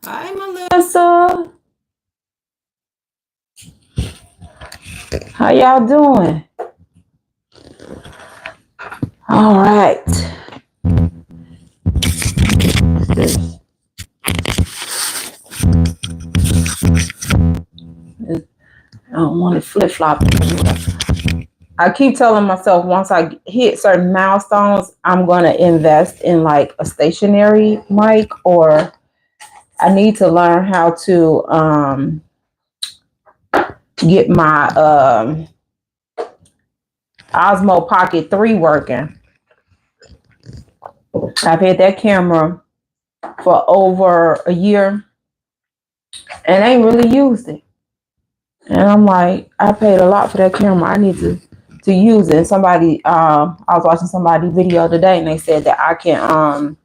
Hi, Melissa. How y'all doing? All right. I don't want to flip flop. I keep telling myself once I hit certain milestones, I'm going to invest in like a stationary mic, or I need to learn how to get my Osmo Pocket 3 working. I've had that camera for over a year and ain't really used it. And I'm like, I paid a lot for that camera. I need to use it. And somebody, I was watching somebody's video today, and they said that I can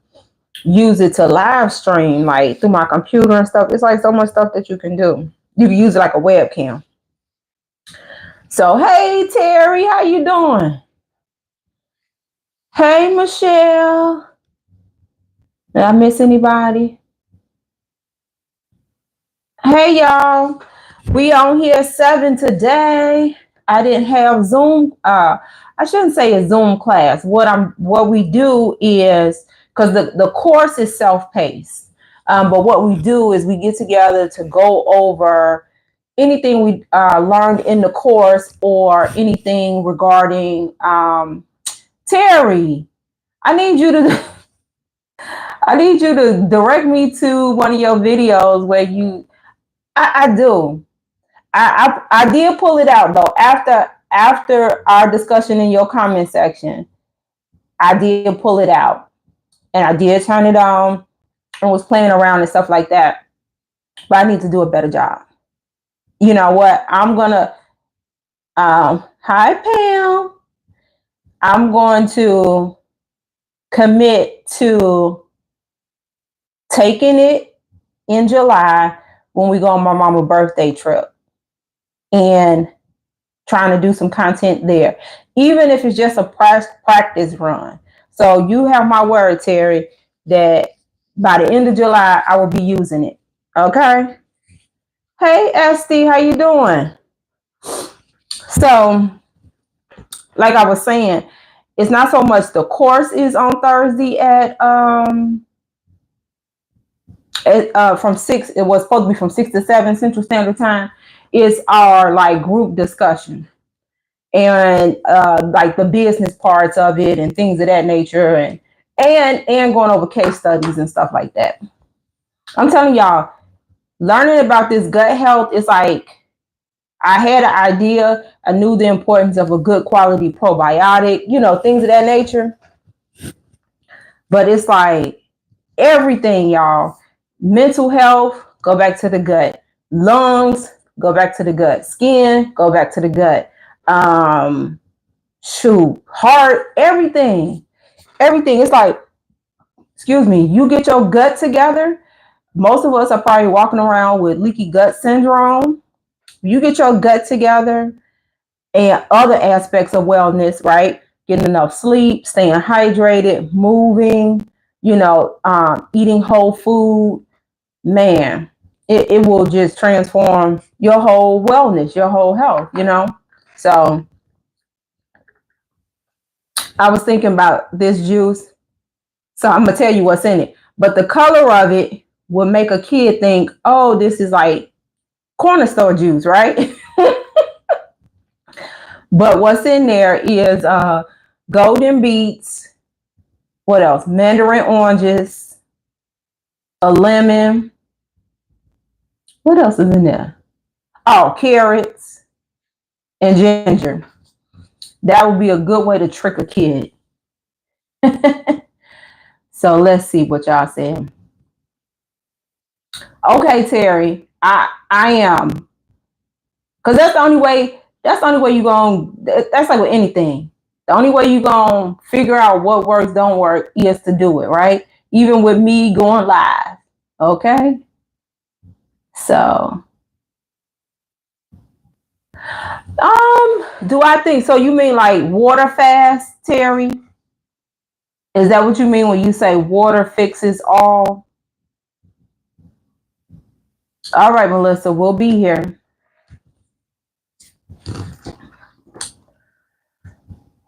use it to live stream like through my computer and stuff. It's like so much stuff that you can do. You can use it like a webcam. So hey Terry, how you doing? Hey Michelle. Did I miss anybody? Hey y'all. We on here 7 today. I didn't have Zoom. I shouldn't say a Zoom class. What we do is, because the course is self-paced. But what we do is we get together to go over anything we learned in the course, or anything regarding Terry. I need you to I need you to direct me to one of your videos where you I do. I did pull it out though after our discussion in your comment section. I did pull it out and I did turn it on and was playing around and stuff like that. But I need to do a better job. You know what? I'm gonna hi Pam. I'm going to commit to taking it in July when we go on my mama's birthday trip and trying to do some content there, even if it's just a practice run. So you have my word, Terry, that by the end of July, I will be using it. Okay. Hey, Esty, how you doing? So, like I was saying, it's not so much the course is on Thursday from 6. It was supposed to be from 6 to 7 Central Standard Time. It's our like group discussion and like the business parts of it and things of that nature, and going over case studies and stuff like that. I'm telling y'all, learning about this gut health is like, I had an idea. I knew the importance of a good quality probiotic, things of that nature. But it's like everything, y'all. Mental health, go back to the gut. Lungs, go back to the gut. Skin, go back to the gut. Heart, everything. It's like, excuse me, you get your gut together. Most of us are probably walking around with leaky gut syndrome. You get your gut together, and other aspects of wellness, right? Getting enough sleep, staying hydrated, moving, eating whole food, man, it will just transform your whole wellness, your whole health. So I was thinking about this juice. So I'm gonna tell you what's in it. But the color of it will make a kid think, oh, this is like corner store juice, right? But what's in there is golden beets. What else? Mandarin oranges, a lemon. What else is in there? Oh, carrots and ginger. That would be a good way to trick a kid. So let's see what y'all saying. Okay, Terry, I am, because that's the only way. That's the only way you going. That's like with anything. The only way you gonna figure out what works, don't work, is to do it, right? Even with me going live. Okay. So, do I think so? You mean like water fast, Terry? Is that what you mean when you say water fixes all? All right, Melissa, we'll be here.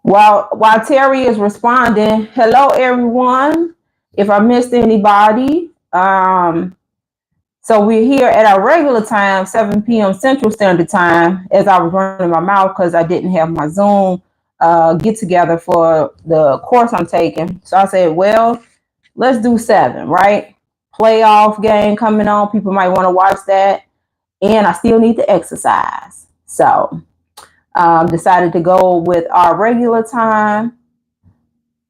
While Terry is responding, hello everyone. If I missed anybody, so we're here at our regular time, 7 p.m. Central Standard Time. As I was running my mouth because I didn't have my Zoom get together for the course I'm taking, so I said, well, let's do 7, right? Playoff game coming on. People might want to watch that, and I still need to exercise, so decided to go with our regular time.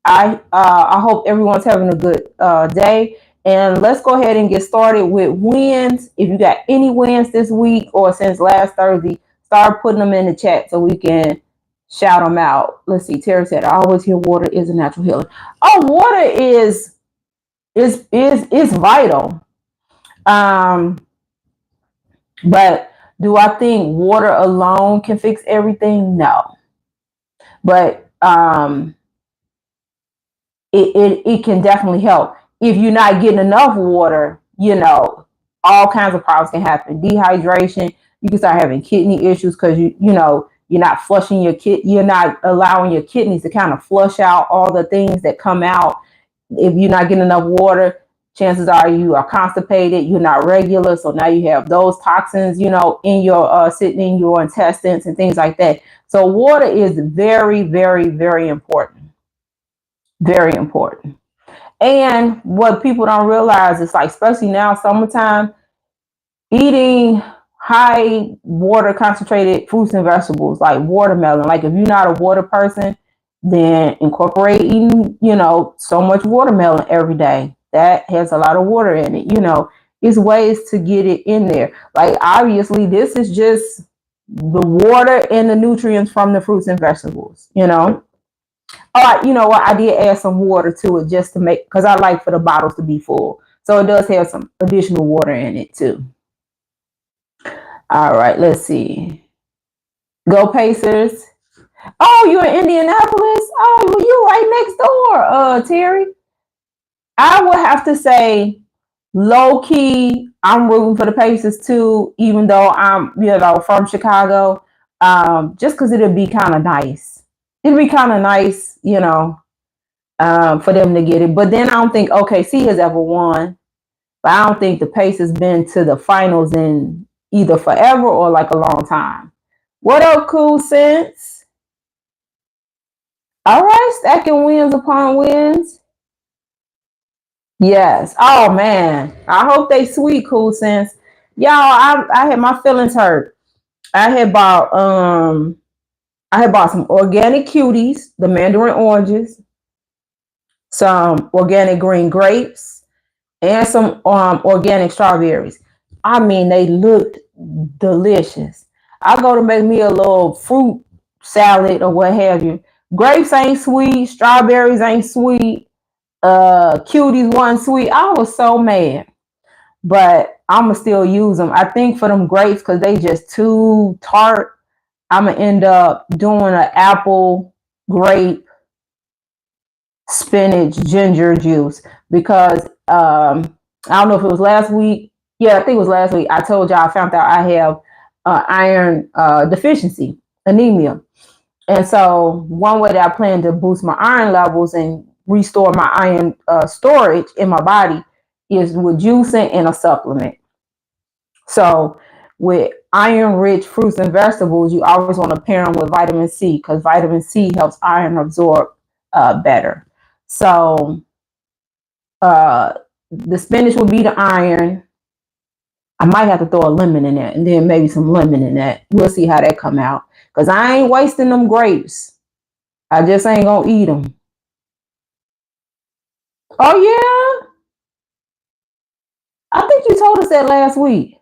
I hope everyone's having a good day. And let's go ahead and get started with wins. If you got any wins this week or since last Thursday, start putting them in the chat so we can shout them out. Let's see. Terry said, "I always hear water is a natural healer." Oh, water is vital. Um, but do I think water alone can fix everything? No. But it can definitely help. If you're not getting enough water, all kinds of problems can happen. Dehydration, you can start having kidney issues because you're not flushing you're not allowing your kidneys to kind of flush out all the things that come out. If you're not getting enough water, chances are you are constipated, you're not regular, so now you have those toxins, in your sitting in your intestines and things like that. So water is very, very, very important. Very important. And what people don't realize is, like, especially now, summertime, eating high water concentrated fruits and vegetables like watermelon. Like, if you're not a water person, then incorporate eating, so much watermelon every day. That has a lot of water in it. It's ways to get it in there. Like, obviously, this is just the water and the nutrients from the fruits and vegetables. All right, you know what? I did add some water to it just to make, because I like for the bottles to be full. So it does have some additional water in it too. All right, let's see. Go Pacers. Oh, you're in Indianapolis? Oh, well, you're right next door, Terry. I would have to say, low key, I'm rooting for the Pacers too, even though I'm, from Chicago. Just because it'd be kind of nice. It'd be kind of nice, for them to get it. But then I don't think OKC has ever won. But I don't think the Pacers been to the finals in either forever or like a long time. What up, Cool Sense? All right, stacking wins upon wins. Yes. Oh man, I hope they sweet, Cool Sense. Y'all, I had my feelings hurt. I had bought some organic cuties, the mandarin oranges, some organic green grapes, and some organic strawberries. I mean, they looked delicious. I go to make me a little fruit salad or what have you. Grapes ain't sweet, strawberries ain't sweet, cuties wasn't sweet. I was so mad, but I'ma still use them. I think for them grapes, because they just too tart, I'ma end up doing an apple grape spinach ginger juice because I don't know if it was last week. Yeah, I think it was last week. I told y'all I found out I have iron deficiency, anemia. And so one way that I plan to boost my iron levels and restore my iron storage in my body is with juicing and a supplement. So with iron-rich fruits and vegetables, you always want to pair them with vitamin C because vitamin C helps iron absorb better. So the spinach would be the iron. I might have to throw a lemon in that and then maybe some lemon in that. We'll see how that come out. Because I ain't wasting them grapes. I just ain't going to eat them. Oh, yeah? I think you told us that last week.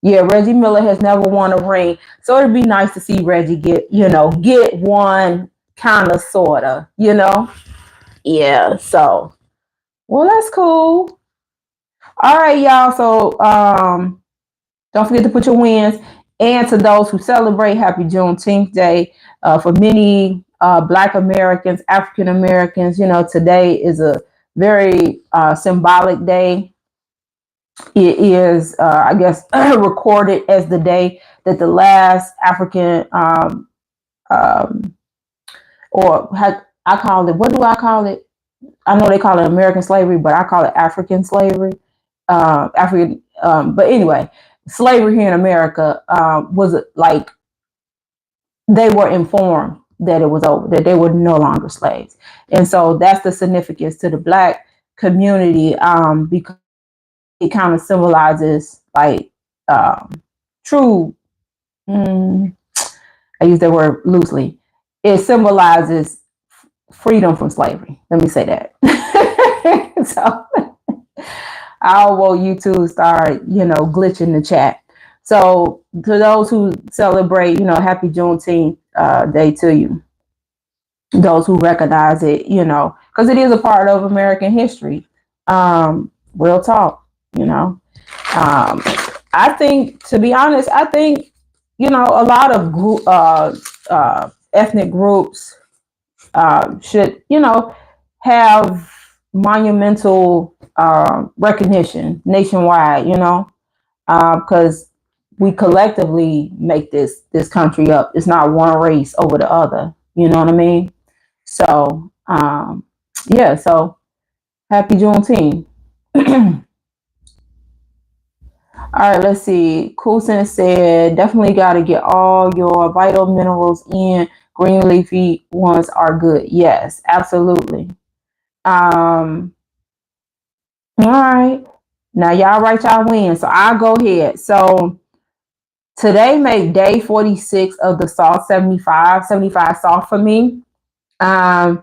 Yeah, Reggie Miller has never won a ring. So it'd be nice to see Reggie get one kind of, sort of, Yeah, so, well, that's cool. All right, y'all. So, don't forget to put your wins. And to those who celebrate, happy Juneteenth Day. For many Black Americans, African Americans, today is a very symbolic day. It is, I guess, recorded as the day that the last African, um, I call it, what do I call it? I know they call it American slavery, but I call it African slavery. African, but anyway, slavery here in America was like they were informed that it was over, that they were no longer slaves, and so that's the significance to the Black community, because it kind of symbolizes like true. Mm, I use that word loosely. It symbolizes freedom from slavery. Let me say that. So I'll want YouTube start, glitching the chat. So to those who celebrate, happy Juneteenth day to you. Those who recognize it, because it is a part of American history. Real talk, you know. Um, I think, to be honest, a lot of ethnic groups should, have monumental recognition nationwide, because we collectively make this country up. It's not one race over the other. You know what I mean? So, yeah. So happy Juneteenth. All right, let's see. Coulson said, definitely got to get all your vital minerals in. Green leafy ones are good. Yes, absolutely. All right. Now y'all write y'all win. So I'll go ahead. So today made day 46 of the Salt 75 Salt for me. I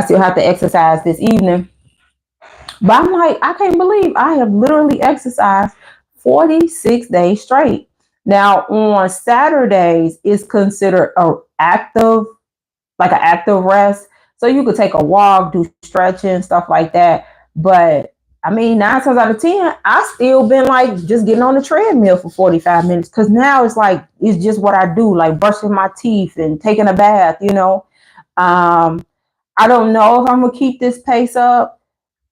still have to exercise this evening. But I'm like, I can't believe I have literally exercised 46 days straight. Now on Saturdays is considered like an active rest. So you could take a walk, do stretching, stuff like that. But I mean, 9 times out of 10, I still been like just getting on the treadmill for 45 minutes. Cause now it's like, it's just what I do, like brushing my teeth and taking a bath, I don't know if I'm gonna keep this pace up.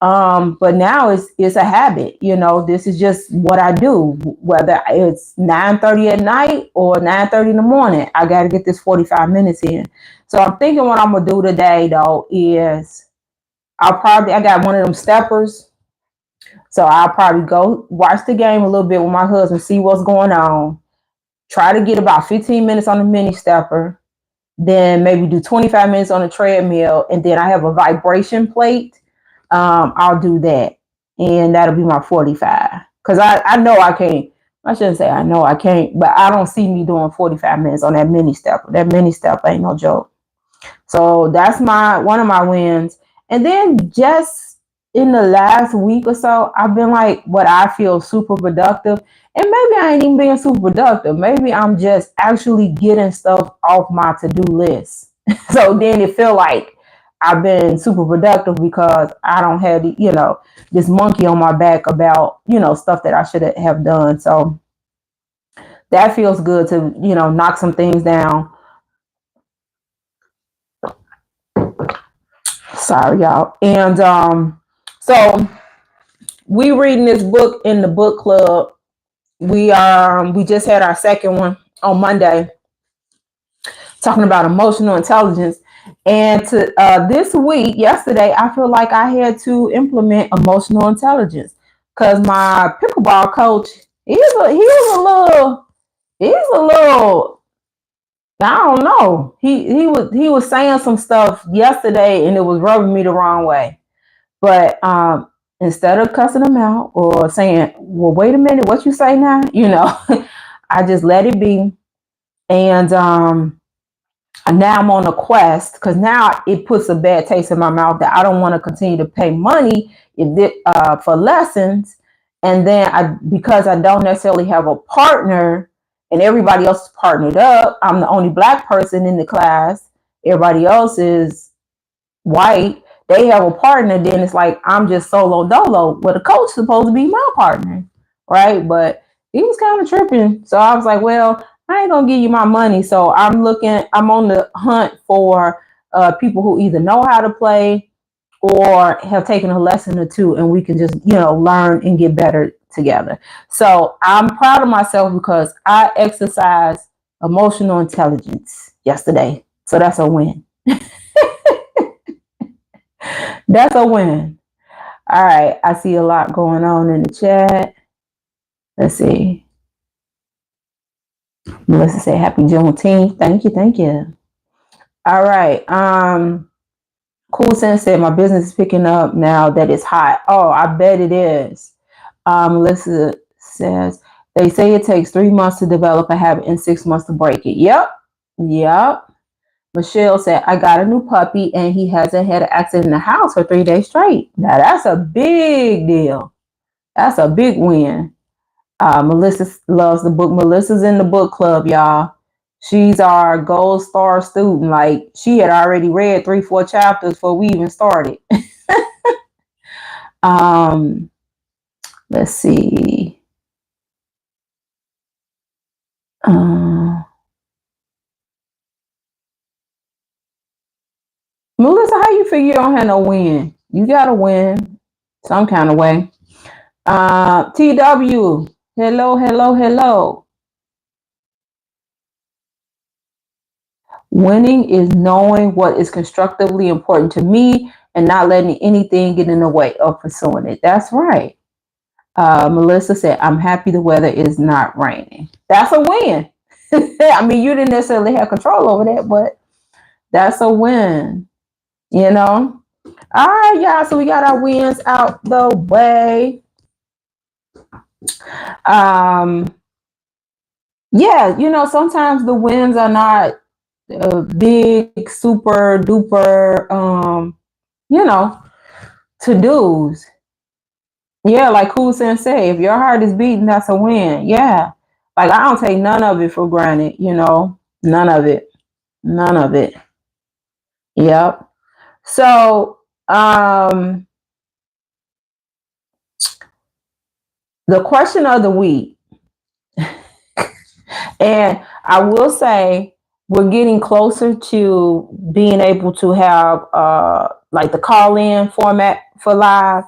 But now it's a habit, this is just what I do, whether it's 9:30 at night or 9:30 in the morning. I got to get this 45 minutes in. So I'm thinking what I'm gonna do today though is I got one of them steppers. So I'll probably go watch the game a little bit with my husband, see what's going on. Try to get about 15 minutes on the mini stepper, then maybe do 25 minutes on the treadmill, and then I have a vibration plate. I'll do that, and that'll be my 45. Because I know I can't. I shouldn't say I know I can't, but I don't see me doing 45 minutes on that mini stepper. That mini step ain't no joke. So that's one of my wins. And then just in the last week or so, I've been like what I feel super productive. And maybe I ain't even being super productive. Maybe I'm just actually getting stuff off my to-do list. So then it feel like I've been super productive because I don't have this monkey on my back about, stuff that I should have done. So that feels good to, knock some things down. Sorry, y'all. And so we reading this book in the book club. We just had our second one on Monday, talking about emotional intelligence. And to this week, yesterday, I feel like I had to implement emotional intelligence because my pickleball coach, he's a little, I don't know. He was saying some stuff yesterday, and it was rubbing me the wrong way. But instead of cussing him out or saying, "Well, wait a minute, what you say now?" I just let it be, and now I'm on a quest because now it puts a bad taste in my mouth that I don't want to continue to pay money for lessons, and then because I don't necessarily have a partner and everybody else is partnered up, I'm the only Black person in the class. Everybody else is white. They have a partner. Then it's like I'm just solo dolo. Well, the coach is supposed to be my partner, right? But he was kind of tripping, so I was like, well, I ain't gonna give you my money. So I'm on the hunt for people who either know how to play or have taken a lesson or two, and we can just, learn and get better together. So I'm proud of myself because I exercised emotional intelligence yesterday. So that's a win. That's a win. All right. I see a lot going on in the chat. Let's see. Melissa said, happy Juneteenth. Thank you. Thank you. All right. Cool Sense said, my business is picking up now that it's hot. Oh, I bet it is. Melissa says, they say it takes 3 months to develop a habit and 6 months to break it. Yep. Yep. Michelle said, I got a new puppy and he hasn't had an accident in the house for 3 days straight. Now that's a big deal. That's a big win. Melissa loves the book. Melissa's in the book club, y'all. She's our gold star student. Like, she had already read 3-4 chapters before we even started. Let's see. Melissa, how you figure you don't have no win? You gotta win some kind of way. TW, hello, hello, hello. Winning is knowing what is constructively important to me and not letting anything get in the way of pursuing it. That's right. Melissa said, I'm happy the weather is not raining. That's a win. I mean, you didn't necessarily have control over that, but that's a win, you know? All right, y'all. So we got our wins out the way. Yeah, you know, sometimes the wins are not big, super duper, you know, to-dos. Yeah, like Cool Sense say, if your heart is beating, that's a win. Yeah. Like, I don't take none of it for granted, you know? None of it. None of it. Yep. So, the question of the week, and I will say we're getting closer to being able to have like the call-in format for live.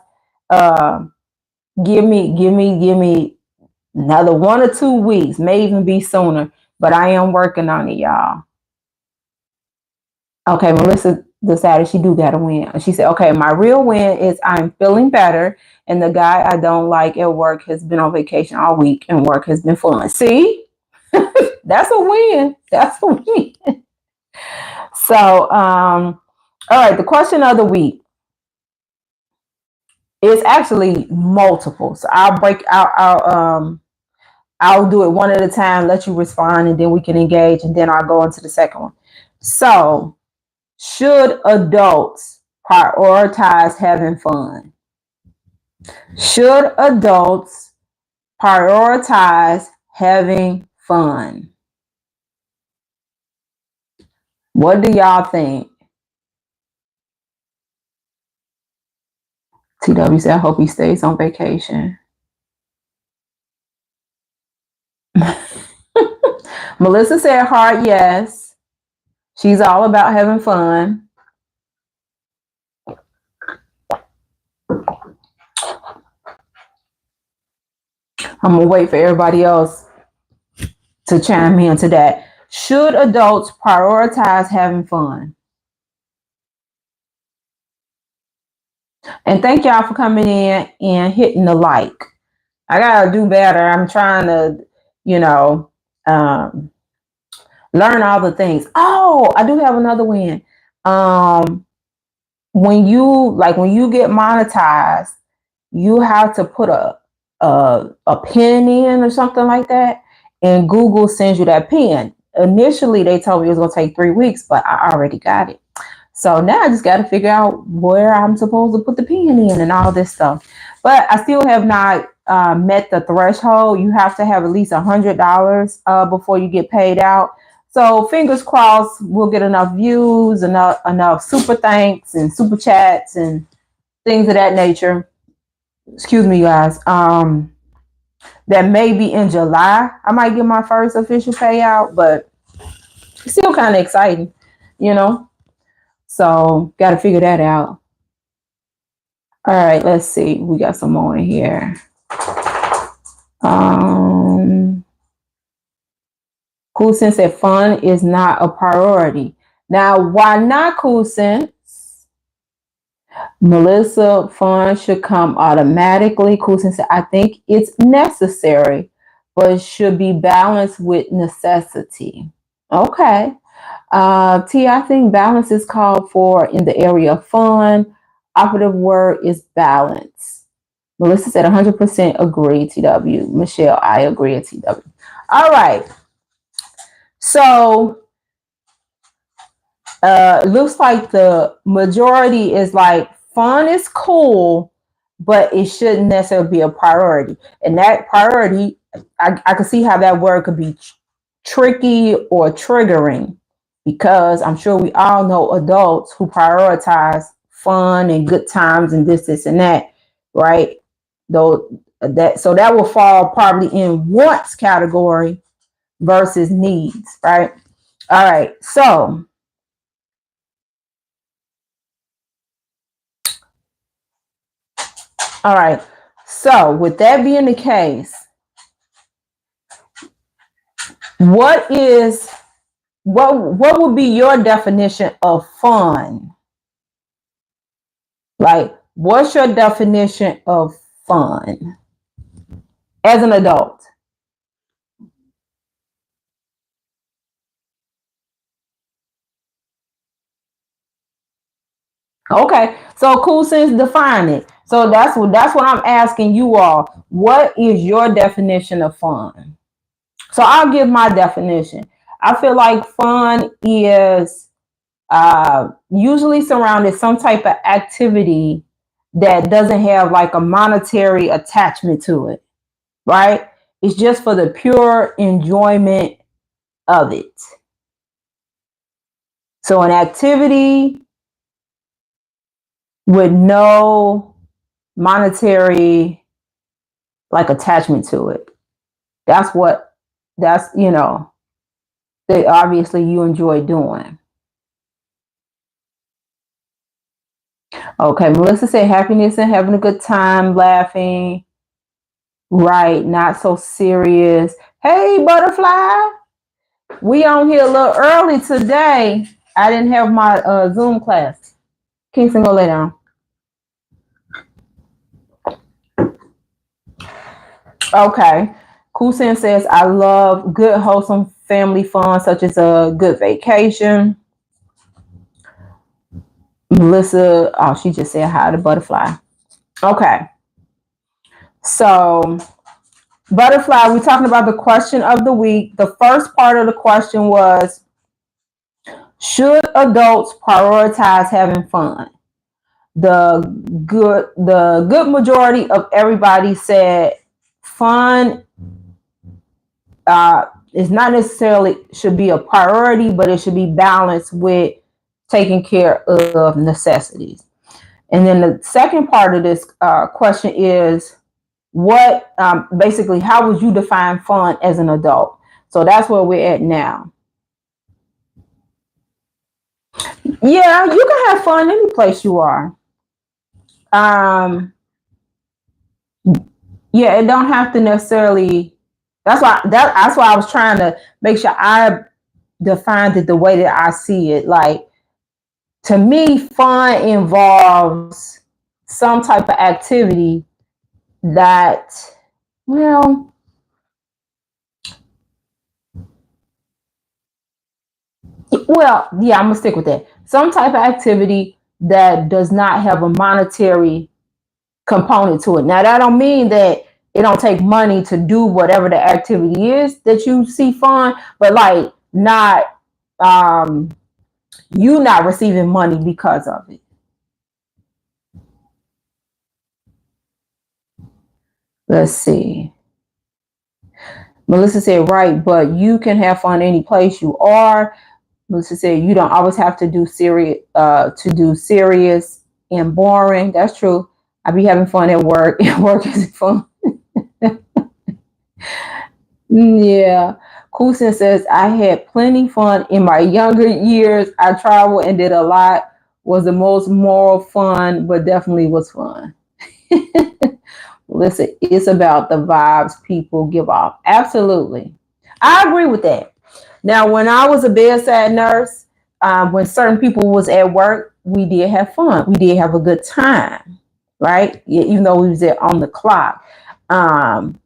Give me another 1 or 2 weeks, may even be sooner, but I am working on it, y'all. Okay, Melissa decided she do got to win. She said, okay, my real win is I'm feeling better, and the guy I don't like at work has been on vacation all week, and work has been fun. See? That's a win. That's a win. So, all right, the question of the week is actually multiple. So I'll do it one at a time, let you respond, and then we can engage, and then I'll go into the second one. So, should adults prioritize having fun? Should adults prioritize having fun? What do y'all think? TW said, I hope he stays on vacation. Melissa said, heart, yes. She's all about having fun. I'm going to wait for everybody else to chime in to that. Should adults prioritize having fun? And thank y'all for coming in and hitting the like. I got to do better. I'm trying to, you know, learn all the things. Oh, I do have another win. When you get monetized, you have to put a pin in or something like that, and Google sends you that pin. Initially, they told me it was gonna take 3 weeks, but I already got it. So now I just got to figure out where I'm supposed to put the pin in and all this stuff. But I still have not met the threshold. You have to have at least $100 before you get paid out. So fingers crossed, we'll get enough views, enough super thanks and super chats and things of that nature. Excuse me, guys. That maybe in July I might get my first official payout, but it's still kind of exciting, you know. So got to figure that out. All right, let's see. We got some more in here. Um, Cool Sense said fun is not a priority. Now, why not, Cool Sense? Melissa, fun should come automatically. Cool Sense said, I think it's necessary, but should be balanced with necessity. Okay. T, I think balance is called for in the area of fun. Operative word is balance. Melissa said 100% agree, TW. Michelle, I agree, TW. All right. So looks like the majority is like fun is cool, but it shouldn't necessarily be a priority. And that priority, I can see how that word could be tricky or triggering, because I'm sure we all know adults who prioritize fun and good times and this and that, right? Though so that will fall probably in wants category versus needs, right? All right, so all right. So with that being the case, what would be your definition of fun? Like, what's your definition of fun as an adult? Okay, so Cool Sense, define it. So that's what I'm asking you all. What is your definition of fun? So I'll give my definition. I feel like fun is usually surrounded some type of activity that doesn't have like a monetary attachment to it, right? It's just for the pure enjoyment of it. So an activity with no monetary like attachment to it. That's what that obviously you enjoy doing. Okay, Melissa said happiness and having a good time, laughing. Right, not so serious. Hey, butterfly. We on here a little early today. I didn't have my Zoom class. Kingston, go lay down. Okay. Kusin says, I love good, wholesome family fun, such as a good vacation. Melissa, oh, she just said hi to butterfly. Okay. So, butterfly, we're talking about the question of the week. The first part of the question was, should adults prioritize having fun? The good majority of everybody said fun is not necessarily should be a priority, but it should be balanced with taking care of necessities. And then the second part of this question is what basically how would you define fun as an adult? So that's where we're at now. Yeah, you can have fun any place you are. Um, yeah, it don't have to necessarily. That's why I was trying to make sure I defined it the way that I see it. Like, to me, fun involves some type of activity that, well, yeah, I'm gonna stick with that. Some type of activity that does not have a monetary component to it. Now, that don't mean that it don't take money to do whatever the activity is that you see fun, but like not um you not receiving money because of it. Let's see. Melissa said, right, but you can have fun any place you are. Melissa said, you don't always have to do serious and boring. That's true. I be having fun at work, and work is fun. Yeah. Kusin says, I had plenty fun in my younger years. I traveled and did a lot. Was the most moral fun, but definitely was fun. Listen, it's about the vibes people give off. Absolutely. I agree with that. Now, when I was a bedside nurse, when certain people was at work, we did have fun. We did have a good time, right? Even though we was there on the clock. Um,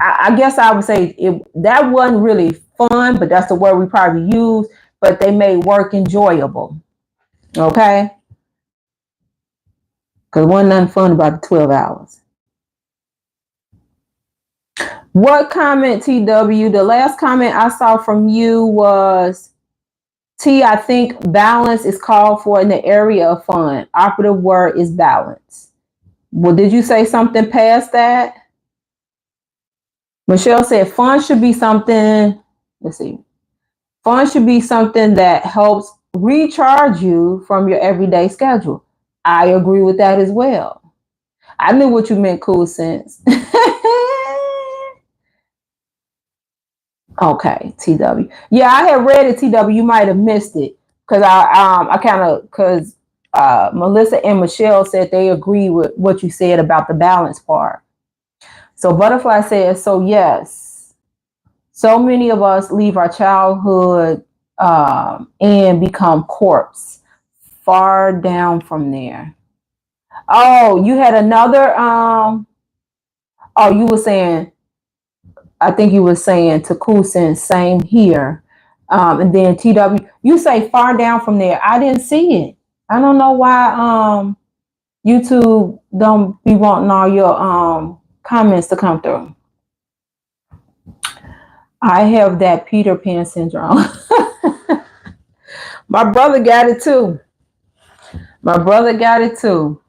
I guess I would say that wasn't really fun, but that's the word we probably use. But they made work enjoyable. Okay, because wasn't nothing fun about the 12 hours. What comment, TW? The last comment I saw from you was, T, I think balance is called for in the area of fun. Operative word is balance. Well, did you say something past that? Michelle said fun should be something, let's see. Fun should be something that helps recharge you from your everyday schedule. I agree with that as well. I knew what you meant, Cool Sense. Okay, TW. Yeah, I had read it, TW. You might have missed it because I kind of because Melissa and Michelle said they agree with what you said about the balance part. So Butterfly says, so yes, so many of us leave our childhood and become corpse far down from there. Oh, you had another oh, you were saying, I think you were saying to Cool Sense, same here. And then TW, you say far down from there. I didn't see it. I don't know why YouTube don't be wanting all your comments to come through. I have that Peter Pan syndrome. My brother got it too. My brother got it too.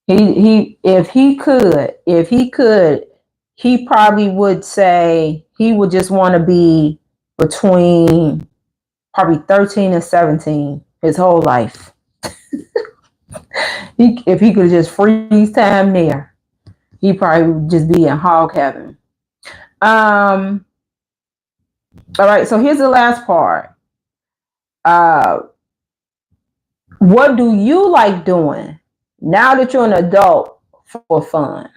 If he could, he probably would say he would just want to be between probably 13 and 17 his whole life. If he could just freeze time there, he probably would just be in hog heaven. All right, so here's the last part. What do you like doing now that you're an adult for fun?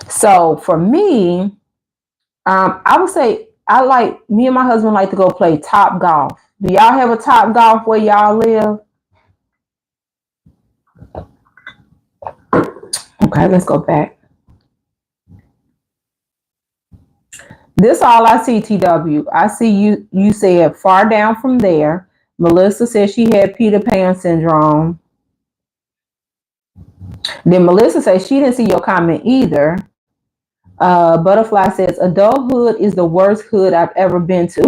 So for me, I would say me and my husband like to go play Top Golf. Do y'all have a Top Golf where y'all live? Okay, let's go back. This all I see, TW. I see you said far down from there. Melissa said she had Peter Pan syndrome. Then Melissa said she didn't see your comment either. Butterfly says adulthood is the worst hood I've ever been to.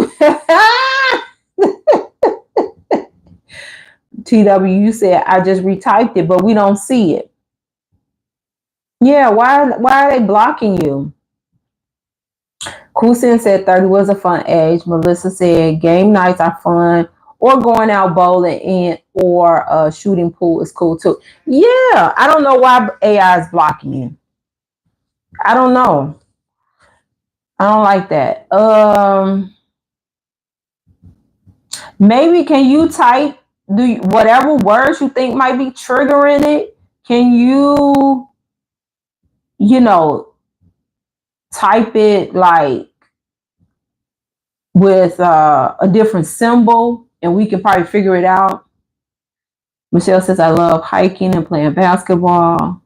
TW, you said I just retyped it, but we don't see it. Yeah, why are they blocking you? Kusin said 30 was a fun age. Melissa said game nights are fun, or going out bowling or shooting pool is cool too. Yeah, I don't know why AI is blocking you. I don't know. I don't like that. Maybe can you type whatever words you think might be triggering it? Can you type it like with a different symbol and we can probably figure it out? Michelle says, I love hiking and playing basketball.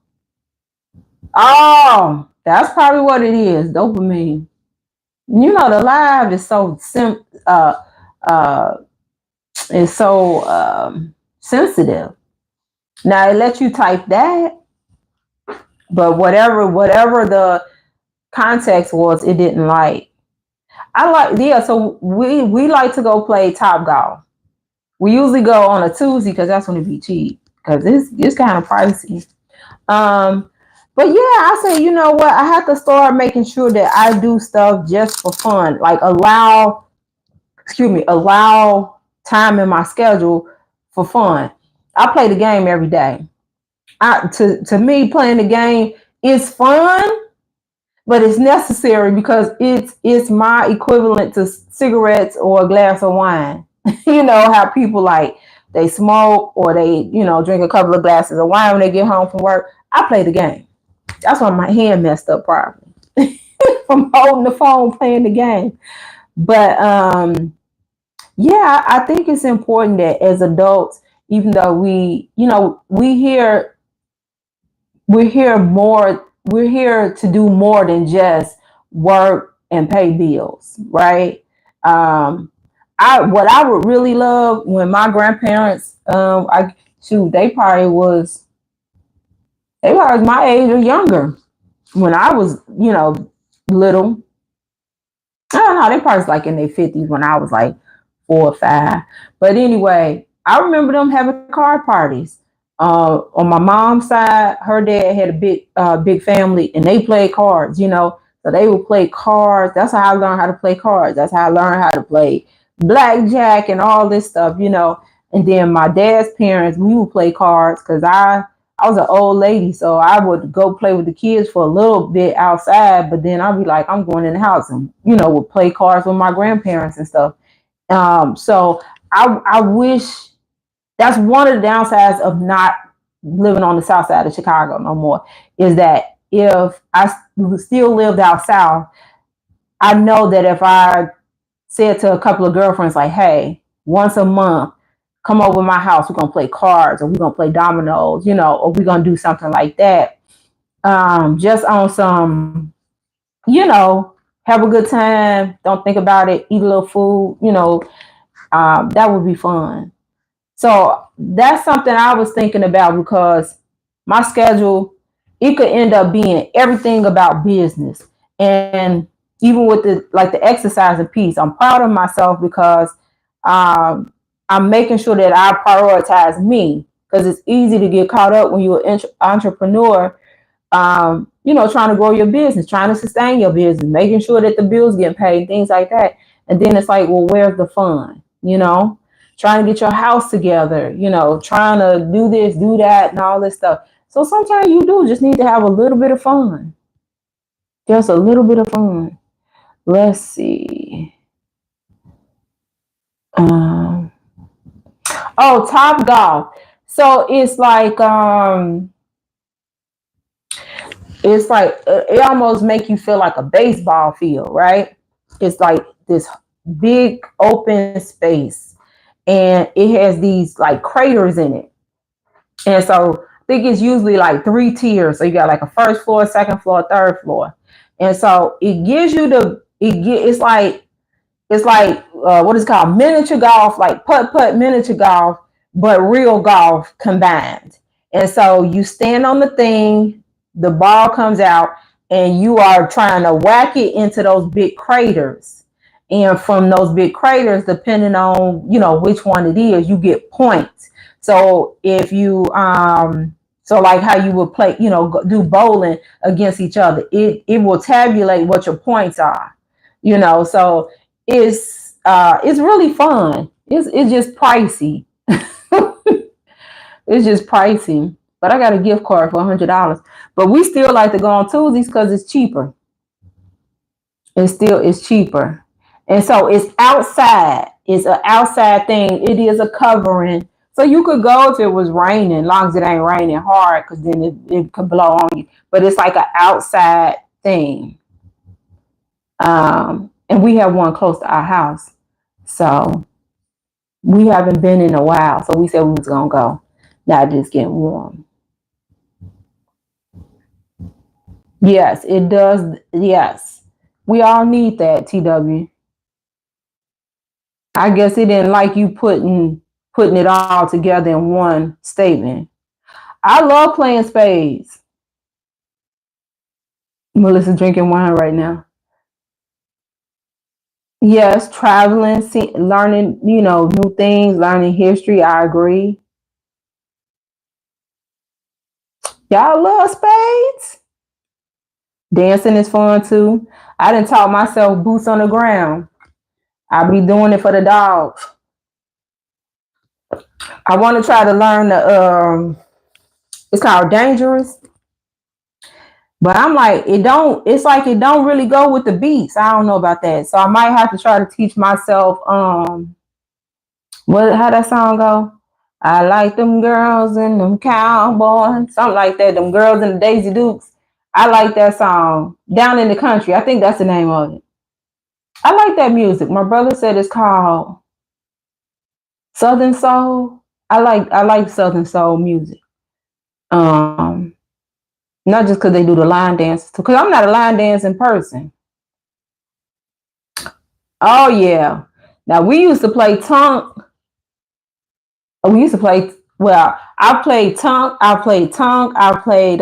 Oh, that's probably what it is. Dopamine. The live is so sensitive. Now it lets you type that, but whatever the context was, it didn't like. So we like to go play Top Golf. We usually go on a Tuesday because that's when it be cheap, because it's kind of pricey. But yeah, I say, you know what? I have to start making sure that I do stuff just for fun. Like allow time in my schedule for fun. I play the game every day. To me, playing the game is fun, but it's necessary because it's my equivalent to cigarettes or a glass of wine. You know how people they smoke or they drink a couple of glasses of wine when they get home from work. I play the game. That's why my hand messed up probably from holding the phone playing the game. But yeah, I think it's important that as adults, even though we're here to do more than just work and pay bills, right? What I would really love when my grandparents, they probably was my age or younger when I was, little. I don't know, they probably was like in their 50s when I was like 4 or 5. But anyway, I remember them having card parties. On my mom's side, her dad had a big family, and they played cards. So they would play cards. That's how I learned how to play cards. That's how I learned how to play blackjack and all this stuff. And then my dad's parents, we would play cards because I was an old lady, so I would go play with the kids for a little bit outside, but then I'd be like, I'm going in the house and, would play cards with my grandparents and stuff. So I wish that's one of the downsides of not living on the south side of Chicago no more, is that if I still lived out south, I know that if I said to a couple of girlfriends like, hey, once a month, come over to my house, we're going to play cards, or we're going to play dominoes, or we're going to do something like that. Just on some, have a good time, don't think about it, eat a little food, that would be fun. So that's something I was thinking about, because my schedule, it could end up being everything about business. And even with the exercise piece, I'm proud of myself because I'm making sure that I prioritize me, because it's easy to get caught up when you're an entrepreneur, trying to grow your business, trying to sustain your business, making sure that the bills get paid, things like that. And then it's like, well, where's the fun? Trying to get your house together, trying to do this, do that, and all this stuff. So sometimes you do just need to have a little bit of fun. Just a little bit of fun. Let's see. Top Golf. So it's like it almost make you feel like a baseball field, right? It's like this big open space, and it has these like craters in it. And so I think it's usually like 3 tiers. So you got like a first floor, second floor, third floor. And so it gives you it's like what is called miniature golf, like putt miniature golf, but real golf combined. And so you stand on the thing, the ball comes out, and you are trying to whack it into those big craters. And from those big craters, depending on which one it is, you get points. So if you so like how you would play, do bowling against each other, it will tabulate what your points are. So it's really fun. It's just pricey. It's just pricey. But I got a gift card for $100. But we still like to go on Tuesdays because it's cheaper. It's cheaper. And so it's outside. It's an outside thing. It is a covering. So you could go if it was raining, as long as it ain't raining hard, because then it could blow on you. But it's like an outside thing. And we have one close to our house. So we haven't been in a while. So we said we was going to go. Now it's just getting warm. Yes, it does. Yes. We all need that, TW. I guess it didn't like you putting it all together in one statement. I love playing spades. Melissa's drinking wine right now. Yes, traveling, learning, new things, learning history. I agree. Y'all love spades? Dancing is fun too. I done taught myself boots on the ground. I'll be doing it for the dogs. I want to try to learn it's called Dangerous. But I'm like, it's like it don't really go with the beats. I don't know about that. So I might have to try to teach myself how that song go? I like them girls and them cowboys, something like that. Them girls and the Daisy Dukes. I like that song. Down in the Country. I think that's the name of it. I like that music. My brother said it's called Southern Soul. I like Southern Soul music. Um, Not just because they do the line dances. Because I'm not a line dancing person. Oh yeah. Now we used to play tongue. We used to play. Well, I played tongue. I played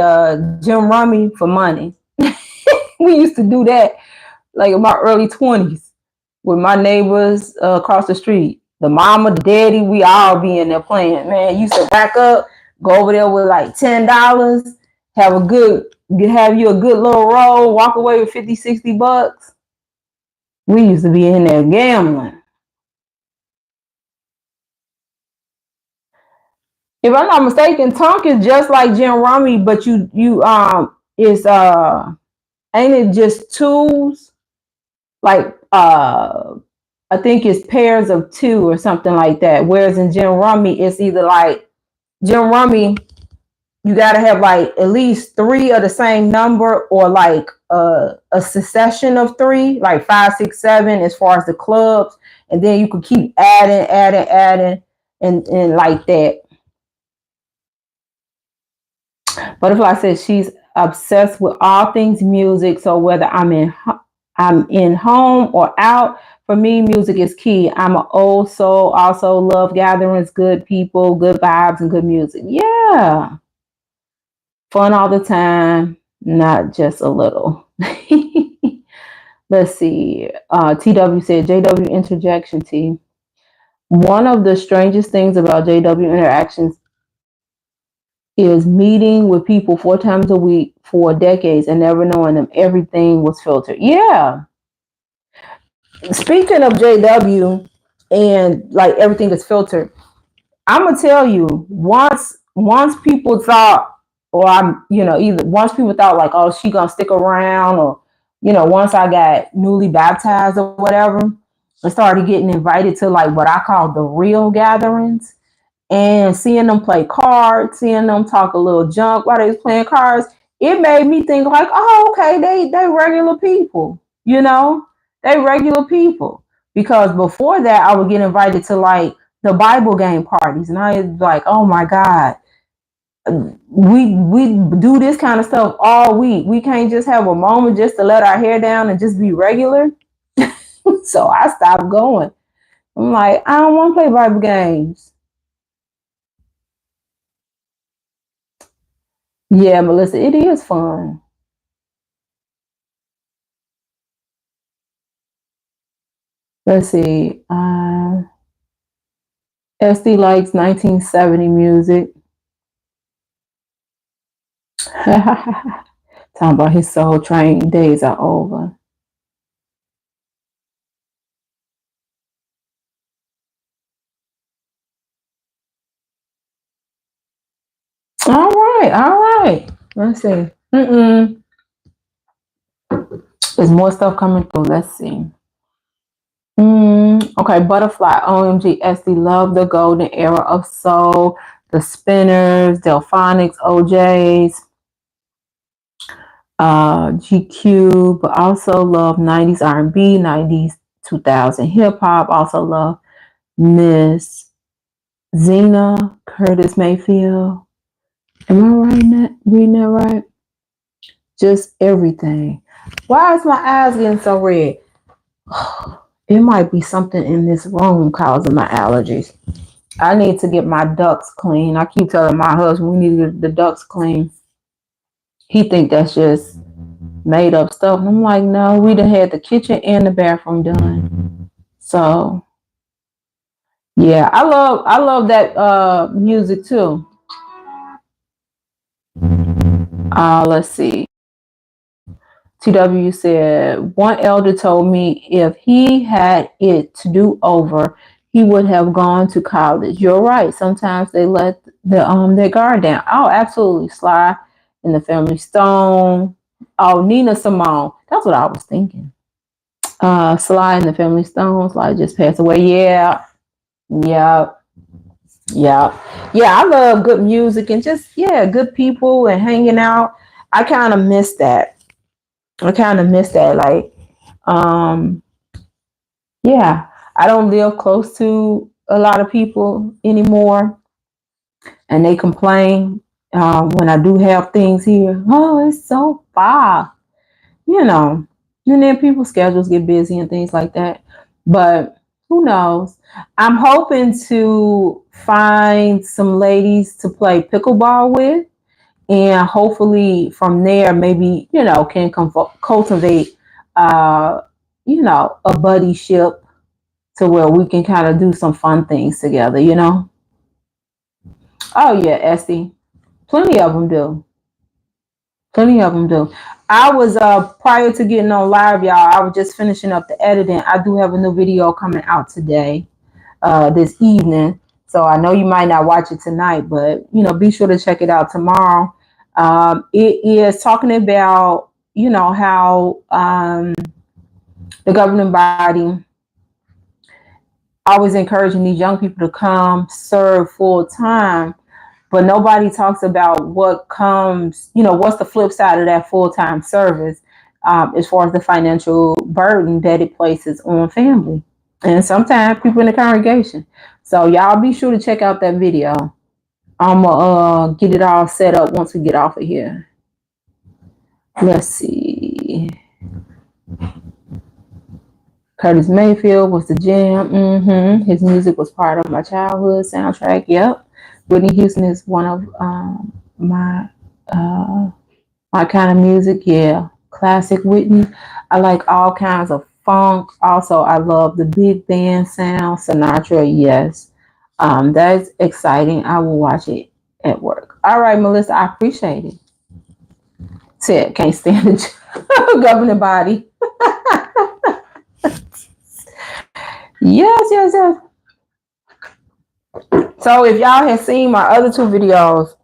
Jim Rummy for money. We used to do that like in my early 20s with my neighbors across the street. The mama, the daddy, we all be in there playing. Man, used to back up, go over there with like $10, have you a good little roll, walk away with 50, $60. We used to be in there gambling. If I'm not mistaken, Tonk is just like Jim Rummy, but you is ain't it just twos? Like I think it's pairs of two or something like that. Whereas in Jim Rummy, it's either like Jim Rummy, you gotta have like at least three of the same number or like a succession of three, like 5, 6, 7 as far as the clubs, and then you can keep adding and like that. Butterfly says she's obsessed with all things music. So whether I'm in home or out, for me, music is key. I'm an old soul. Also love gatherings, good people, good vibes, and good music. Yeah, fun all the time, not just a little. Let's see. TW said JW interjection. T. One of the strangest things about JW interactions is meeting with people 4 times a week for decades and never knowing them. Everything was filtered. Yeah. Speaking of JW and like everything is filtered, I'm gonna tell you, once people thought, or I'm, either once people thought like, oh, she gonna stick around, or once I got newly baptized or whatever, I started getting invited to like what I call the real gatherings. And seeing them play cards, seeing them talk a little junk while they was playing cards, it made me think like, oh, okay, they regular people, they regular people. Because before that, I would get invited to like the Bible game parties, and I was like, oh my God, we do this kind of stuff all week. We can't just have a moment just to let our hair down and just be regular. So I stopped going. I'm like, I don't want to play Bible games. Yeah, Melissa, it is fun. Let's see. SD likes 1970 music. Talking about his Soul Train days are over. All right. Let's see. There's more stuff coming through. Let's see. Okay, Butterfly, OMG, SD, love the golden era of soul, the Spinners, Delphonics, OJs, GQ, but also love 90s R&B, 90s 2000 hip hop. Also love Miss Zena Curtis Mayfield. Am I reading that right? Just everything. Why is my eyes getting so red? It might be something in this room causing my allergies. I need to get my ducts clean. I keep telling my husband we need to get the ducts clean. He think that's just made up stuff. And I'm like, no, we done had the kitchen and the bathroom done. So yeah, I love that music too. Let's see. TW said, one elder told me if he had it to do over, he would have gone to college. You're right. Sometimes they let their guard down. Oh, absolutely. Sly and the Family Stone. Oh, Nina Simone. That's what I was thinking. Sly and the Family Stone. Sly just passed away. Yeah. Yeah. Yeah, I love good music and just, yeah, good people and hanging out. I kind of miss that. I kind of miss that. Like, um, yeah, I don't live close to a lot of people anymore, and they complain when I do have things here. Oh, it's so far, you know. And then people's schedules get busy and things like that. But who knows? I'm hoping to find some ladies to play pickleball with, and hopefully from there, maybe can cultivate, uh, a buddyship to where we can kind of do some fun things together. Oh yeah, Esty. Plenty of them do. Plenty of them do. I was prior to getting on live, y'all. I was just finishing up the editing. I do have a new video coming out today, this evening. So I know you might not watch it tonight, but be sure to check it out tomorrow. It is talking about how the governing body always encouraging these young people to come serve full time, but nobody talks about what comes, what's the flip side of that full-time service, as far as the financial burden that it places on family and sometimes people in the congregation. So y'all be sure to check out that video. I'm gonna get it all set up once we get off of here. Let's see. Curtis Mayfield was the jam. His music was part of my childhood soundtrack. Yep. Whitney Houston is one of my kind of music. Yeah, classic Whitney. I like all kinds of funk. Also, I love the big band sound. Sinatra, yes. That's exciting. I will watch it at work. All right, Melissa, I appreciate it. Said can't stand the governing body. Yes. So if y'all have seen my other two videos,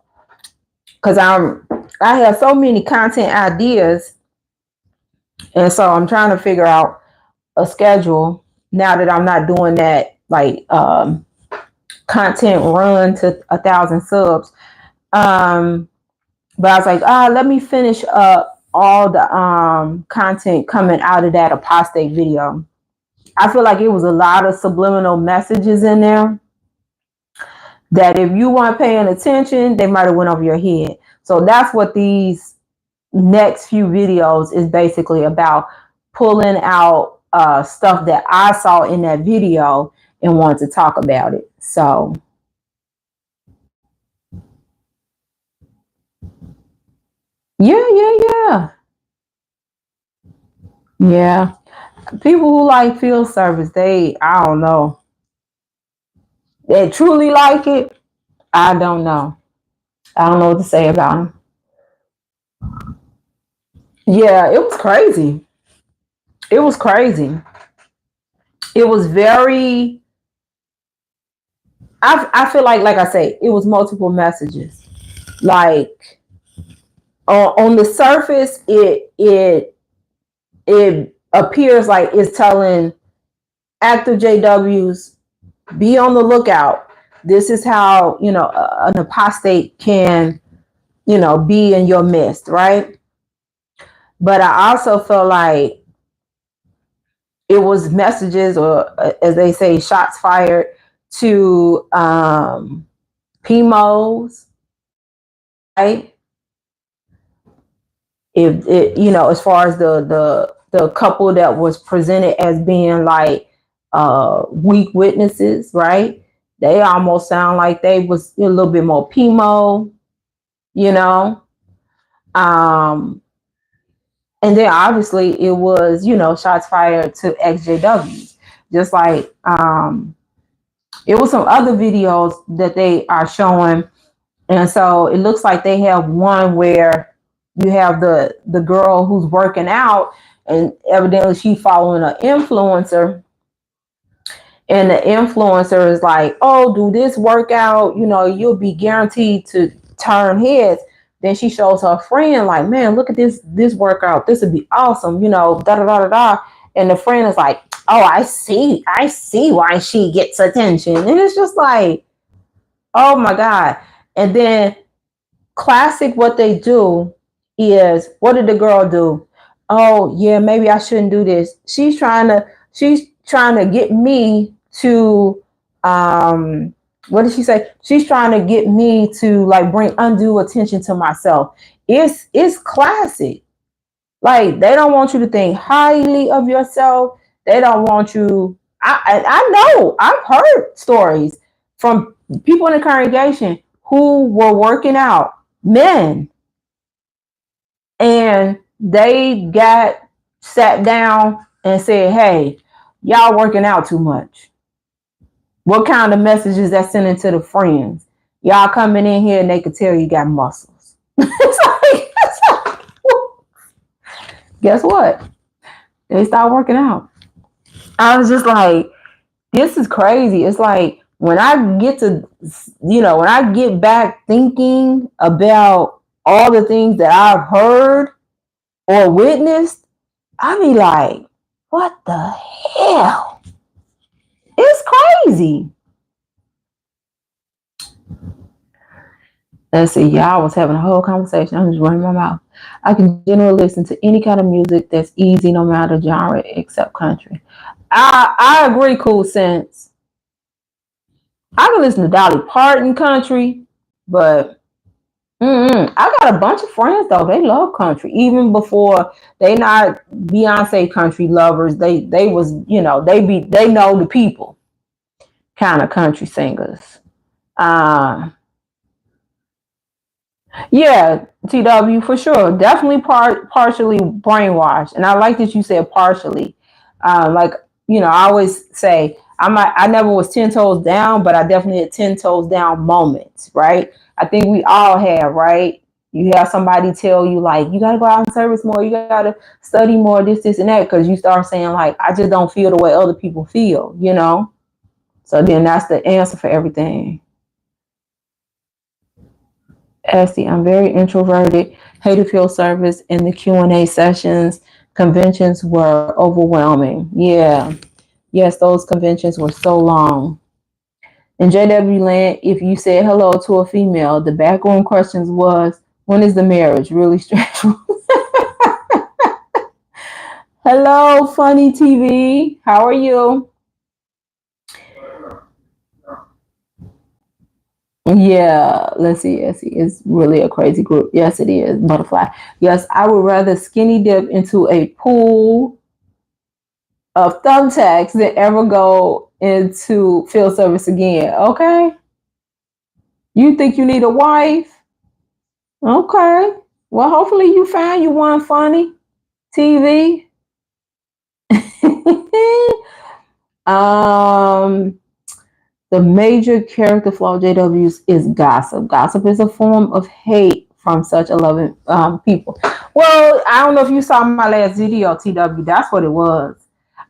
because I have so many content ideas, and so I'm trying to figure out a schedule now that I'm not doing that like content run to 1,000 subs. But I was like, let me finish up all the content coming out of that apostate video. I feel like it was a lot of subliminal messages in there that if you weren't paying attention, they might have went over your head. So that's what these next few videos is basically about, pulling out stuff that I saw in that video and wanted to talk about it. So yeah. People who like field service, I don't know. They truly like it. I don't know. I don't know what to say about them. Yeah, it was crazy. It was crazy. It was very. I feel like I say, it was multiple messages. Like on the surface, it appears like it's telling active JWs, be on the lookout. This is how an apostate can be in your midst, right? But I also feel like it was messages, or as they say, shots fired to PMOs, right? If it, as far as the couple that was presented as being like weak witnesses, right? They almost sound like they was a little bit more PMO, and then obviously it was, shots fired to XJWs. Just like it was some other videos that they are showing. And so it looks like they have one where you have the girl who's working out, and evidently she's following an influencer. And the influencer is like, oh, do this workout, you'll be guaranteed to turn heads. Then she shows her friend like, man, look at this workout. This would be awesome, da da da da da. And the friend is like, oh, I see why she gets attention. And it's just like, Oh my God. And then classic, what they do is, what did the girl do? Oh yeah, maybe I shouldn't do this. She's trying to get me to what did she say? She's trying to get me to like bring undue attention to myself. It's classic. Like they don't want you to think highly of yourself. They don't want you. I know. I've heard stories from people in the congregation who were working out, men, and they got sat down and said, "Hey, y'all working out too much. What kind of messages that sending to the friends? Y'all coming in here and they could tell you got muscles." It's like, guess what? They start working out. I was just like, this is crazy. It's like when I get to, when I get back thinking about all the things that I've heard or witnessed, I be like, what the hell? It's crazy. Let's see, y'all was having a whole conversation. I'm just running my mouth. I can generally listen to any kind of music that's easy, no matter genre, except country. I agree, Cool Sense. I can listen to Dolly Parton country, but I got a bunch of friends though. They love country even before they not Beyonce country lovers. They was they know the people kind of country singers. Uh, yeah, TW for sure. Definitely partially brainwashed, and I like that you said partially. Like I always say I never was 10 toes down, but I definitely had 10 toes down moments, right? I think we all have, right? You have somebody tell you like you gotta go out and service more, you gotta study more, this, and that, because you start saying like I just don't feel the way other people feel. So then that's the answer for everything. Esty, I'm very introverted, hated field service in the Q&A sessions. Conventions were overwhelming. Yeah. Yes, those conventions were so long. In JW land, if you said hello to a female, the background questions was, when is the marriage? Really stressful. Hello, Funny TV. How are you? Yeah, let's see. It's really a crazy group. Yes, it is. Butterfly. Yes, I would rather skinny dip into a pool of thumbtacks than ever go into field service again. Okay. You think you need a wife? Okay. Well, hopefully you find you one, Funny TV. um, the major character flaw of JWs is gossip. Gossip is a form of hate from such 11 people. Well, I don't know if you saw my last video, TW. That's what it was.